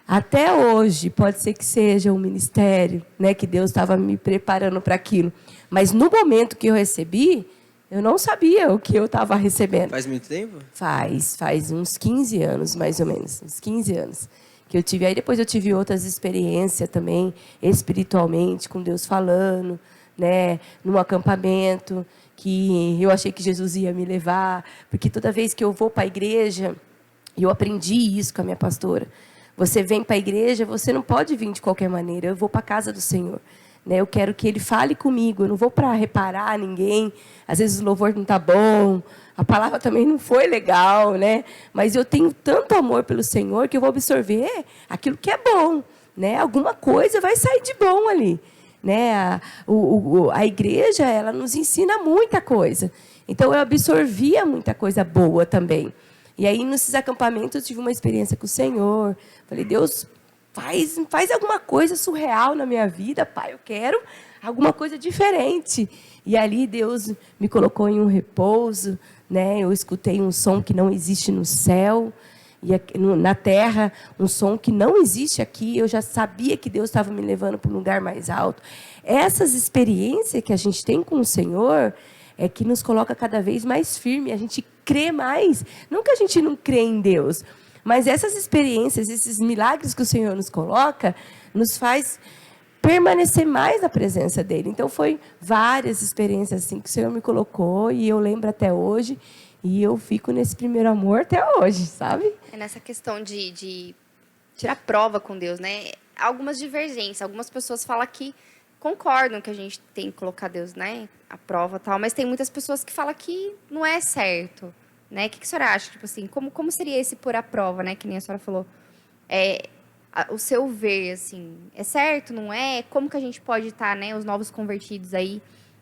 Até hoje, pode ser que seja um ministério, né, que Deus estava me preparando para aquilo. Mas no momento que eu recebi, eu não sabia o que eu estava recebendo. Faz muito tempo? Faz uns 15 anos, mais ou menos. Uns 15 anos. Que eu tive. Aí depois eu tive outras experiências também, espiritualmente, com Deus falando, né, num acampamento, que eu achei que Jesus ia me levar, porque toda vez que eu vou para a igreja, eu aprendi isso com a minha pastora. Você vem para a igreja, você não pode vir de qualquer maneira, eu vou para a casa do Senhor. Né, eu quero que Ele fale comigo, eu não vou para reparar ninguém, às vezes o louvor não está bom, a palavra também não foi legal, né? Mas eu tenho tanto amor pelo Senhor que eu vou absorver aquilo que é bom, né? Alguma coisa vai sair de bom ali, né? A igreja, ela nos ensina muita coisa, então eu absorvia muita coisa boa também. E aí, nesses acampamentos, eu tive uma experiência com o Senhor, falei, Deus, faz alguma coisa surreal na minha vida, Pai, eu quero alguma coisa diferente. E ali Deus me colocou em um repouso, né? Eu escutei um som que não existe no céu, e na terra, um som que não existe aqui. Eu já sabia que Deus estava me levando para um lugar mais alto. Essas experiências que a gente tem com o Senhor é que nos coloca cada vez mais firme, a gente crê mais. Não que a gente não crê em Deus, mas essas experiências, esses milagres que o Senhor nos coloca, nos faz permanecer mais na presença dEle. Então, foi várias experiências assim que o Senhor me colocou, e eu lembro até hoje, e eu fico nesse primeiro amor até hoje, sabe? É nessa questão de tirar prova com Deus, né? Algumas divergências, algumas pessoas falam que concordam que a gente tem que colocar Deus, né, à prova e tal, mas tem muitas pessoas que falam que não é certo. Né? O que a senhora acha? Tipo assim, como seria esse pôr à prova, né? Que nem a senhora falou. O seu ver, assim, é certo, não é? Como que a gente pode estar, né? Os novos convertidos aí,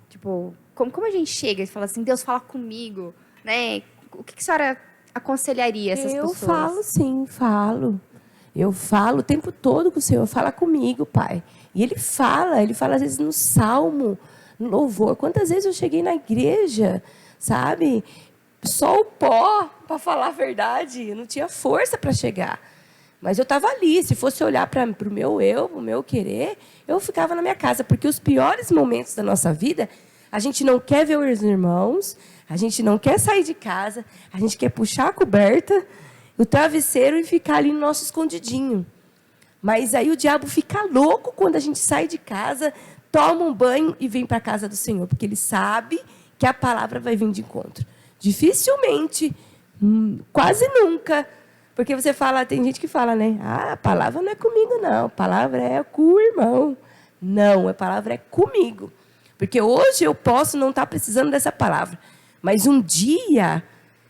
tipo, como a gente chega e fala assim, Deus fala comigo, né? O que a senhora aconselharia essas pessoas? Eu falo, sim, falo. Eu falo o tempo todo com o Senhor, fala comigo, Pai. E Ele fala às vezes no Salmo, no louvor. Quantas vezes eu cheguei na igreja, sabe? Só o pó, para falar a verdade. Eu não tinha força para chegar. Mas eu estava ali. Se fosse olhar para o meu eu, para o meu querer, eu ficava na minha casa. Porque os piores momentos da nossa vida, a gente não quer ver os irmãos, a gente não quer sair de casa, a gente quer puxar a coberta, o travesseiro e ficar ali no nosso escondidinho. Mas aí o diabo fica louco quando a gente sai de casa, toma um banho e vem para a casa do Senhor. Porque ele sabe que a palavra vai vir de encontro. Dificilmente, quase nunca. Porque você fala, tem gente que fala, né? Ah, a palavra não é comigo, não. A palavra é com o irmão. Não, a palavra é comigo. Porque hoje eu posso não estar precisando dessa palavra. Mas um dia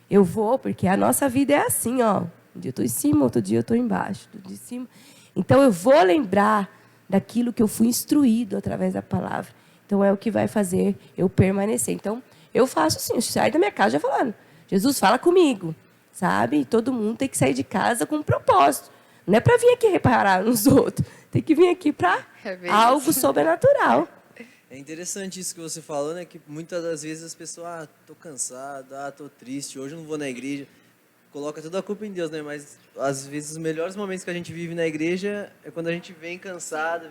eu vou, porque a nossa vida é assim, ó. Um dia eu estou em cima, outro dia eu estou embaixo. Outro dia em cima. Então eu vou lembrar daquilo que eu fui instruído através da palavra. Então é o que vai fazer eu permanecer. Então eu faço assim, eu saio da minha casa já falando. Jesus, fala comigo. Sabe? E todo mundo tem que sair de casa com um propósito. Não é para vir aqui reparar nos outros. Tem que vir aqui para algo sobrenatural. É interessante isso que você falou, né? Que muitas das vezes as pessoas, tô cansado, tô triste, hoje eu não vou na igreja. Coloca toda a culpa em Deus, né? Mas às vezes os melhores momentos que a gente vive na igreja é quando a gente vem cansado,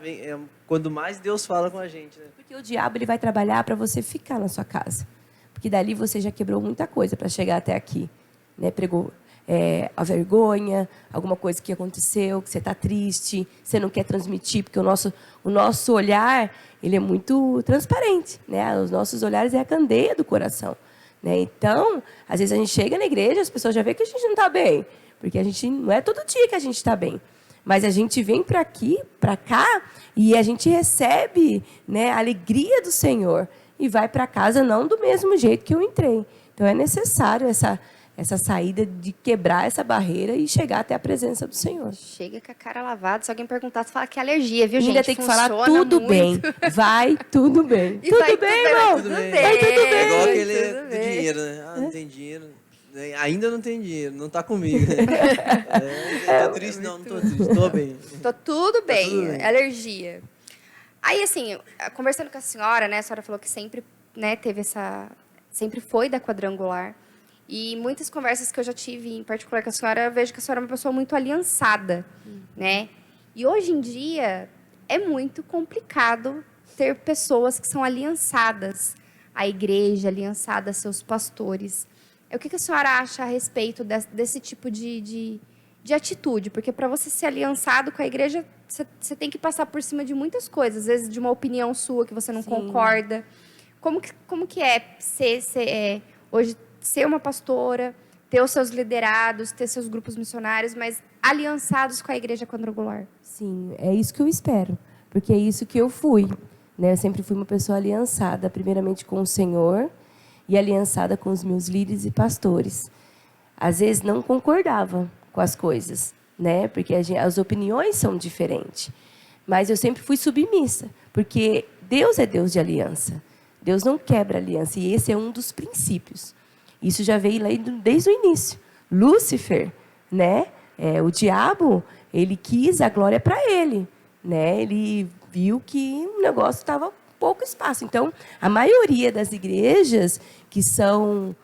quando mais Deus fala com a gente, né? Porque o diabo ele vai trabalhar para você ficar na sua casa. Porque dali você já quebrou muita coisa para chegar até aqui. Né, pregou a vergonha, alguma coisa que aconteceu, que você está triste, você não quer transmitir, porque o nosso olhar ele é muito transparente. Né? Os nossos olhares é a candeia do coração. Né? Então, às vezes a gente chega na igreja, as pessoas já veem que a gente não está bem, porque a gente não é todo dia que a gente está bem. Mas a gente vem para cá, e a gente recebe, né, a alegria do Senhor e vai para casa não do mesmo jeito que eu entrei. Então, é necessário essa saída de quebrar essa barreira e chegar até a presença do Senhor. Chega com a cara lavada. Se alguém perguntar, você fala que é alergia, viu, gente? Ainda tem que falar tudo muito. bem. Vai tudo bem. E tudo vai bem, irmão? Tudo bem. Vai tudo bem. É igual aquele Tudo do bem. dinheiro, né? Ah, não tem dinheiro. Ainda não tem dinheiro, não tá comigo. Né? Eu tô triste, não tô triste, tô bem. Tô tudo bem, tudo bem. é alergia. Aí, assim, conversando com a senhora, né? A senhora falou que sempre, né, sempre foi da Quadrangular. E muitas conversas que eu já tive, em particular com a senhora, eu vejo que a senhora é uma pessoa muito aliançada, né? E hoje em dia é muito complicado ter pessoas que são aliançadas à igreja, aliançadas a seus pastores. O que a senhora acha a respeito desse tipo de atitude? Porque para você ser aliançado com a igreja, você tem que passar por cima de muitas coisas, às vezes de uma opinião sua que você não concorda. Como que é hoje ser uma pastora, ter os seus liderados, ter seus grupos missionários, mas aliançados com a igreja quadrangular? Sim, é isso que eu espero, porque é isso que eu fui. Né? Eu sempre fui uma pessoa aliançada, primeiramente com o Senhor e aliançada com os meus líderes e pastores. Às vezes não concordava com as coisas, né? Porque as opiniões são diferentes. Mas eu sempre fui submissa, porque Deus é Deus de aliança. Deus não quebra aliança, e esse é um dos princípios. Isso já veio lá desde o início. Lúcifer, né? O diabo, ele quis a glória para ele. Né? Ele viu que o negócio estava pouco espaço. Então, a maioria das igrejas que são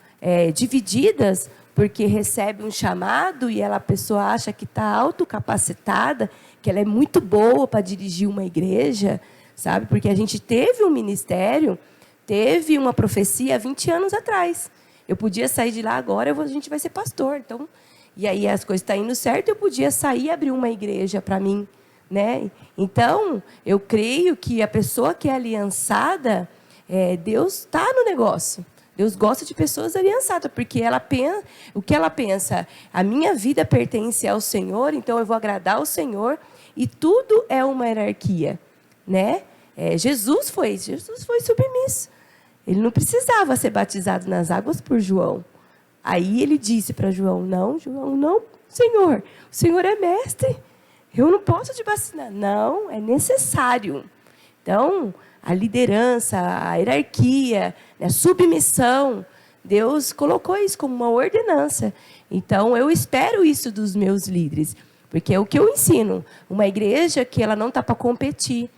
divididas porque recebe um chamado e a pessoa acha que está autocapacitada, que ela é muito boa para dirigir uma igreja, sabe? Porque a gente teve um ministério, teve uma profecia há 20 anos atrás. Eu podia sair de lá agora, a gente vai ser pastor. Então, e aí as coisas estão indo certo, eu podia sair e abrir uma igreja para mim. Né? Então, eu creio que a pessoa que é aliançada, Deus está no negócio. Deus gosta de pessoas aliançadas, porque o que ela pensa, a minha vida pertence ao Senhor, então eu vou agradar ao Senhor, e tudo é uma hierarquia. Né? Jesus foi submisso. Ele não precisava ser batizado nas águas por João. Aí ele disse para João, não, Senhor, o Senhor é mestre. Eu não posso te vacinar. Não, é necessário. Então, a liderança, a hierarquia, a submissão, Deus colocou isso como uma ordenança. Então, eu espero isso dos meus líderes, porque é o que eu ensino. Uma igreja que ela não está para competir.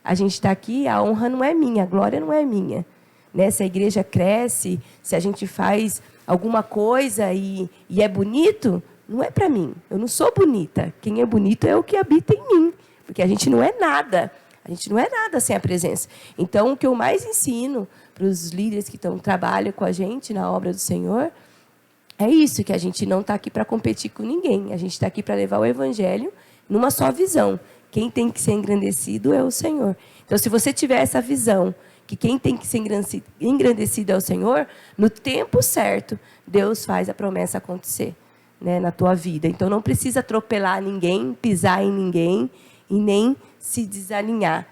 a gente está aqui, a honra não é minha, a glória não é minha. Né? Se a igreja cresce, se a gente faz alguma coisa e é bonito, não é para mim. Eu não sou bonita. Quem é bonito é o que habita em mim. Porque a gente não é nada. A gente não é nada sem a presença. Então, o que eu mais ensino para os líderes que trabalham com a gente na obra do Senhor é isso, que a gente não está aqui para competir com ninguém. A gente está aqui para levar o evangelho numa só visão. Quem tem que ser engrandecido é o Senhor. Então, se você tiver essa visão, que quem tem que ser engrandecido é o Senhor, no tempo certo, Deus faz a promessa acontecer, né, na tua vida. Então, não precisa atropelar ninguém, pisar em ninguém e nem se desalinhar,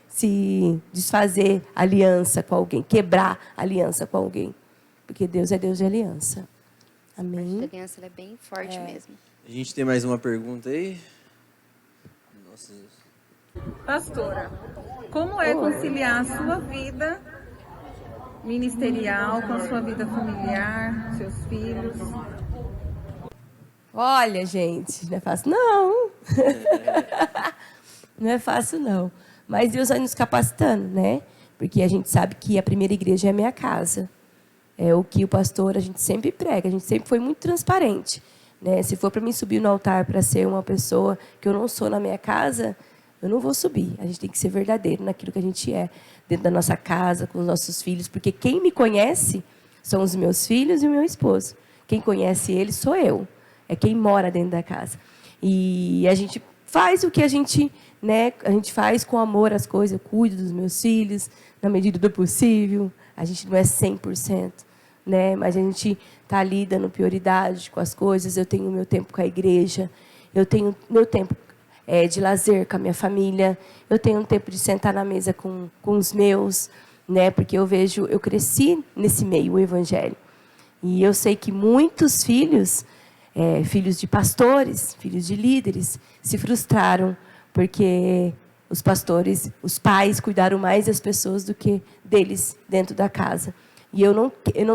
se desfazer aliança com alguém, quebrar aliança com alguém. Porque Deus é Deus de aliança. Amém? A aliança ela é bem forte mesmo. A gente tem mais uma pergunta aí? Nossa. Pastora, como é conciliar a sua vida ministerial com a sua vida familiar, seus filhos? Olha, gente, não é fácil, não. Não é fácil, não. Mas Deus vai nos capacitando, né? Porque a gente sabe que a primeira igreja é a minha casa. É o que o pastor, a gente sempre prega, a gente sempre foi muito transparente. Né? Se for para mim subir no altar para ser uma pessoa que eu não sou na minha casa, eu não vou subir. A gente tem que ser verdadeiro naquilo que a gente é, dentro da nossa casa, com os nossos filhos. Porque quem me conhece são os meus filhos e o meu esposo. Quem conhece eles sou eu. É quem mora dentro da casa. E a gente faz o que a gente faz com amor as coisas. Eu cuido dos meus filhos, na medida do possível. A gente não é 100%, né? Mas a gente está ali dando prioridade com as coisas. Eu tenho meu tempo com a igreja. Eu tenho meu tempo de lazer com a minha família. Eu tenho um tempo de sentar na mesa com os meus, né? Porque eu cresci nesse meio, o evangelho. E eu sei que muitos filhos, filhos de pastores, filhos de líderes, se frustraram porque os pais cuidaram mais das pessoas do que deles dentro da casa. E eu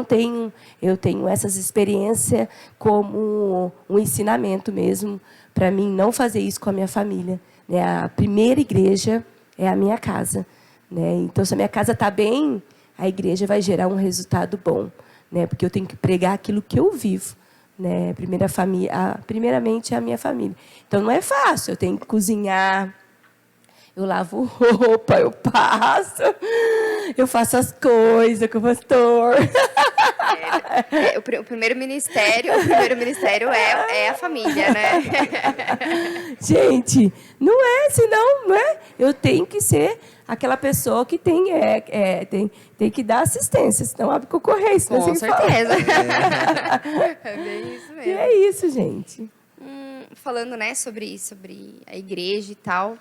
tenho essas experiências como um ensinamento mesmo para mim não fazer isso com a minha família. Né? A primeira igreja é a minha casa. Né? Então, se a minha casa está bem, a igreja vai gerar um resultado bom. Né? Porque eu tenho que pregar aquilo que eu vivo. Né? Primeiramente, a minha família. Então, não é fácil. Eu tenho que cozinhar, eu lavo roupa, eu passo, eu faço as coisas com o pastor. O primeiro ministério é a família, né? Gente, não é, senão, não é? Eu tenho que ser aquela pessoa que tem que dar assistência, senão abre concorrência. Com certeza. É bem isso mesmo. E é isso, gente. Falando, né, sobre a igreja e tal,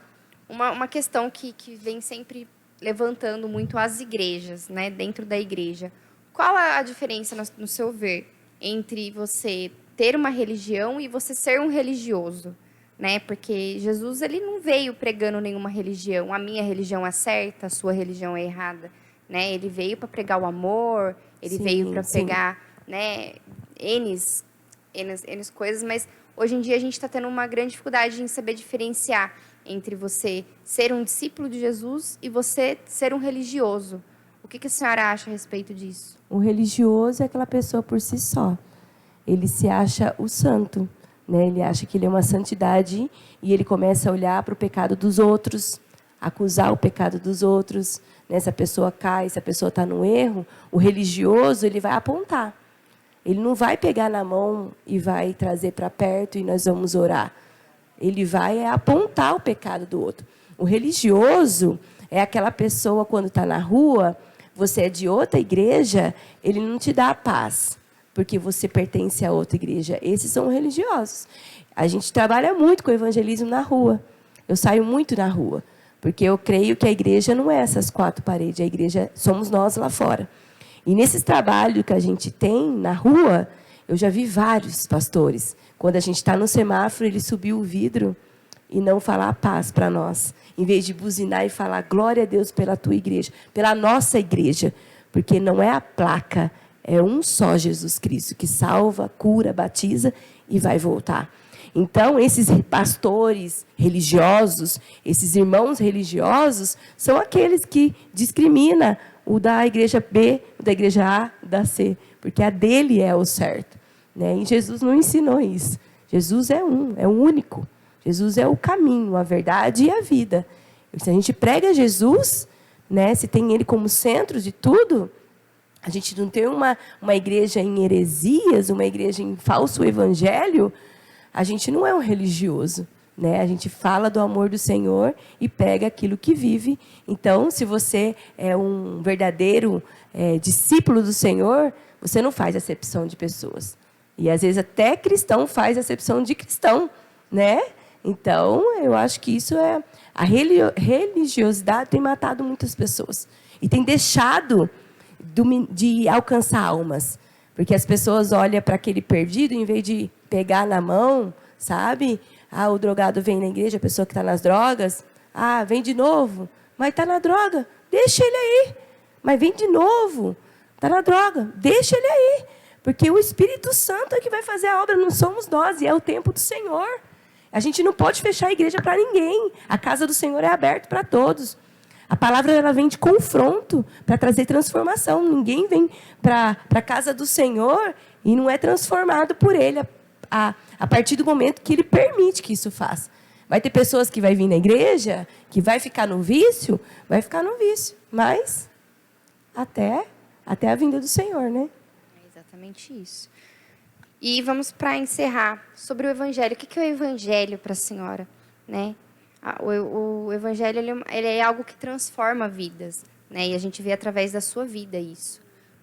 uma questão que vem sempre levantando muito as igrejas, né, dentro da igreja. Qual a diferença, no seu ver, entre você ter uma religião e você ser um religioso? Né? Porque Jesus ele não veio pregando nenhuma religião. A minha religião é certa, a sua religião é errada. Né? Ele veio para pregar o amor, ele veio para pregar, né, N coisas, mas hoje em dia a gente está tendo uma grande dificuldade em saber diferenciar entre você ser um discípulo de Jesus e você ser um religioso. O que a senhora acha a respeito disso? O religioso é aquela pessoa por si só. Ele se acha o santo, né? Ele acha que ele é uma santidade e ele começa a olhar para o pecado dos outros, acusar o pecado dos outros. Né? Se a pessoa cai, se a pessoa está no erro, o religioso ele vai apontar. Ele não vai pegar na mão e vai trazer para perto e nós vamos orar. Ele vai apontar o pecado do outro. O religioso é aquela pessoa, quando está na rua, você é de outra igreja, ele não te dá a paz, porque você pertence a outra igreja. Esses são religiosos. A gente trabalha muito com o evangelismo na rua. Eu saio muito na rua, porque eu creio que a igreja não é essas quatro paredes, a igreja somos nós lá fora. E nesses trabalhos que a gente tem na rua, eu já vi vários pastores. Quando a gente está no semáforo, ele subiu o vidro e não falar a paz para nós. Em vez de buzinar e falar glória a Deus pela tua igreja, pela nossa igreja. Porque não é a placa, é um só Jesus Cristo que salva, cura, batiza e vai voltar. Então, esses pastores religiosos, esses irmãos religiosos, são aqueles que discriminam o da igreja B, o da igreja A, o da C, porque a dele é o certo, né? E Jesus não ensinou isso. Jesus é o único. Jesus é o caminho, a verdade e a vida. Se a gente prega Jesus, né, se tem ele como centro de tudo, a gente não tem uma igreja em heresias, uma igreja em falso evangelho, a gente não é um religioso, né? A gente fala do amor do Senhor e prega aquilo que vive. Então, se você é um verdadeiro discípulo do Senhor, você não faz acepção de pessoas. E, às vezes, até cristão faz acepção de cristão, né? Então, eu acho que isso é... A religiosidade tem matado muitas pessoas. E tem deixado de alcançar almas. Porque as pessoas olham para aquele perdido, em vez de pegar na mão, sabe? Ah, o drogado vem na igreja, a pessoa que está nas drogas. Ah, vem de novo. Mas está na droga. Deixa ele aí. Mas vem de novo. Está na droga. Deixa ele aí. Porque o Espírito Santo é que vai fazer a obra, não somos nós. E é o tempo do Senhor. A gente não pode fechar a igreja para ninguém. A casa do Senhor é aberta para todos. A palavra ela vem de confronto para trazer transformação. Ninguém vem para a casa do Senhor e não é transformado por Ele a partir do momento que Ele permite que isso faça. Vai ter pessoas que vai vir na igreja, que vai ficar no vício, mas até a vinda do Senhor, né? É exatamente isso. E vamos para encerrar sobre o Evangelho. O que é o Evangelho para a senhora, né? O Evangelho ele é algo que transforma vidas, né? E a gente vê através da sua vida isso.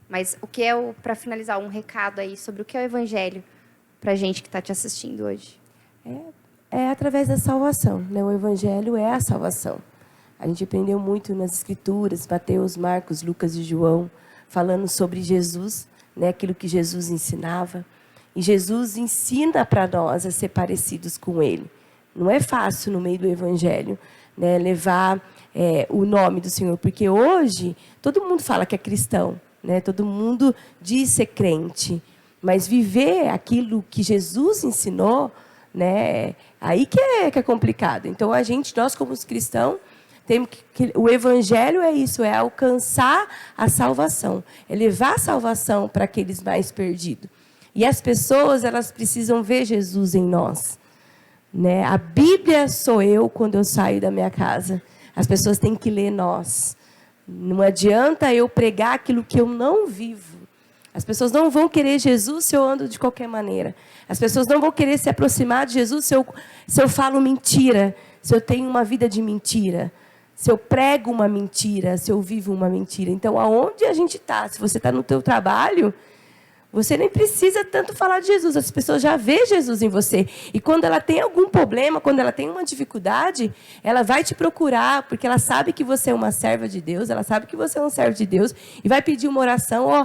Mas o que é, para finalizar, um recado aí sobre o que é o Evangelho para a gente que está te assistindo hoje? É através da salvação, né? O Evangelho é a salvação. A gente aprendeu muito nas Escrituras, Mateus, Marcos, Lucas e João, falando sobre Jesus, né? Aquilo que Jesus ensinava. E Jesus ensina para nós a ser parecidos com Ele. Não é fácil, no meio do Evangelho, né, levar o nome do Senhor. Porque hoje, todo mundo fala que é cristão, né? Todo mundo diz ser crente. Mas viver aquilo que Jesus ensinou, né, aí que é complicado. Então, nós como cristãos, temos que o Evangelho é isso, é alcançar a salvação. É levar a salvação para aqueles mais perdidos. E as pessoas, elas precisam ver Jesus em nós. Né? A Bíblia sou eu quando eu saio da minha casa. As pessoas têm que ler nós. Não adianta eu pregar aquilo que eu não vivo. As pessoas não vão querer Jesus se eu ando de qualquer maneira. As pessoas não vão querer se aproximar de Jesus se eu falo mentira, se eu tenho uma vida de mentira, se eu prego uma mentira, se eu vivo uma mentira. Então, aonde a gente está? Se você está no teu trabalho, você nem precisa tanto falar de Jesus. As pessoas já vê Jesus em você. E quando ela tem algum problema, quando ela tem uma dificuldade, ela vai te procurar, porque ela sabe que você é uma serva de Deus, ela sabe que você é um servo de Deus, e vai pedir uma oração.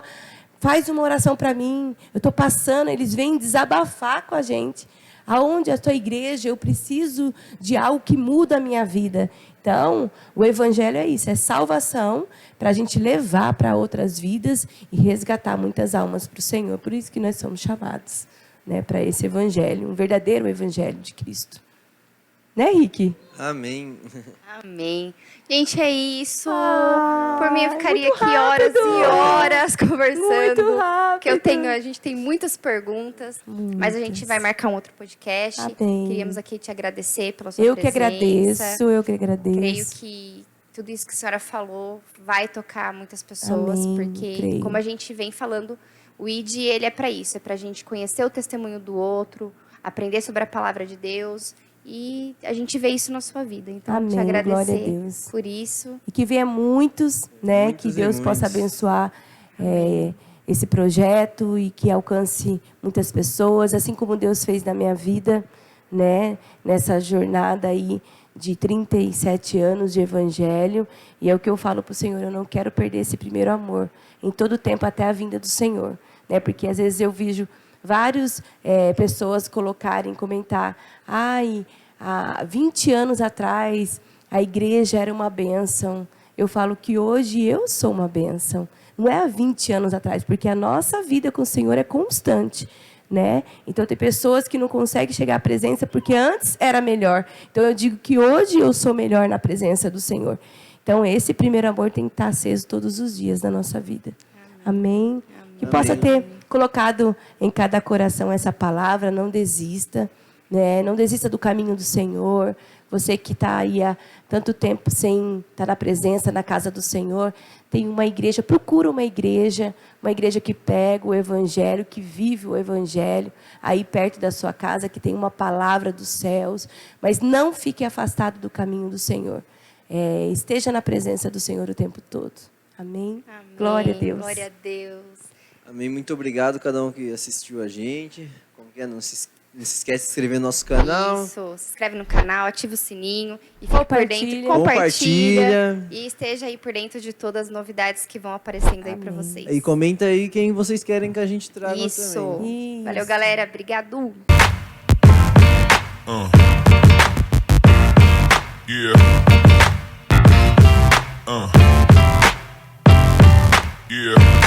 Faz uma oração para mim. Eu estou passando, eles vêm desabafar com a gente. Aonde a tua igreja, eu preciso de algo que muda a minha vida. Então, o Evangelho é isso, é salvação para a gente levar para outras vidas e resgatar muitas almas para o Senhor. Por isso que nós somos chamados, né, para esse Evangelho, um verdadeiro Evangelho de Cristo. Né, Rick? Amém. Amém. Gente, é isso. Por mim, eu ficaria muito aqui horas rápido. e horas conversando. Muito rápido. Que a gente tem muitas perguntas, mas a gente vai marcar um outro podcast. Amém. Queríamos aqui te agradecer pela sua Eu que presença. agradeço, eu que agradeço. Creio que tudo isso que a senhora falou vai tocar muitas pessoas, Amém, porque, creio. como a gente vem falando, o ID ele é para isso, é para a gente conhecer o testemunho do outro, aprender sobre a palavra de Deus, e a gente vê isso na sua vida. Então, Amém, te agradecer glória a Deus. por isso. E que venha muitos, né? Muitos Que e Deus possa muitos. abençoar esse projeto e que alcance muitas pessoas, assim como Deus fez na minha vida, né? Nessa jornada aí de 37 anos de evangelho. E é o que eu falo para o Senhor, eu não quero perder esse primeiro amor em todo o tempo até a vinda do Senhor, né? Porque às vezes eu vejo várias pessoas comentar, há 20 anos atrás a igreja era uma bênção. Eu falo que hoje eu sou uma bênção. Não é há 20 anos atrás, porque a nossa vida com o Senhor é constante. né? Então tem pessoas que não conseguem chegar à presença porque antes era melhor. Então eu digo que hoje eu sou melhor na presença do Senhor. Então esse primeiro amor tem que estar aceso todos os dias da nossa vida. Amém? Que possa ter colocado em cada coração essa palavra, não desista, né? Não desista do caminho do Senhor. Você que está aí há tanto tempo sem estar na presença, na casa do Senhor, tem uma igreja, procura uma igreja que pega o Evangelho, que vive o Evangelho, aí perto da sua casa, que tem uma palavra dos céus, mas não fique afastado do caminho do Senhor. Esteja na presença do Senhor o tempo todo. Amém? Amém. Glória a Deus. Glória a Deus. Amém. Muito obrigado a cada um que assistiu a gente. Como que é? Não se esquece de se inscrever no nosso canal. Isso, se inscreve no canal, ativa o sininho e fique por dentro, compartilha Compartilha. e esteja aí por dentro de todas as novidades que vão aparecendo aí para vocês. E comenta aí quem vocês querem que a gente traga Isso. também. Isso. Valeu, galera. Obrigado. Yeah. Yeah.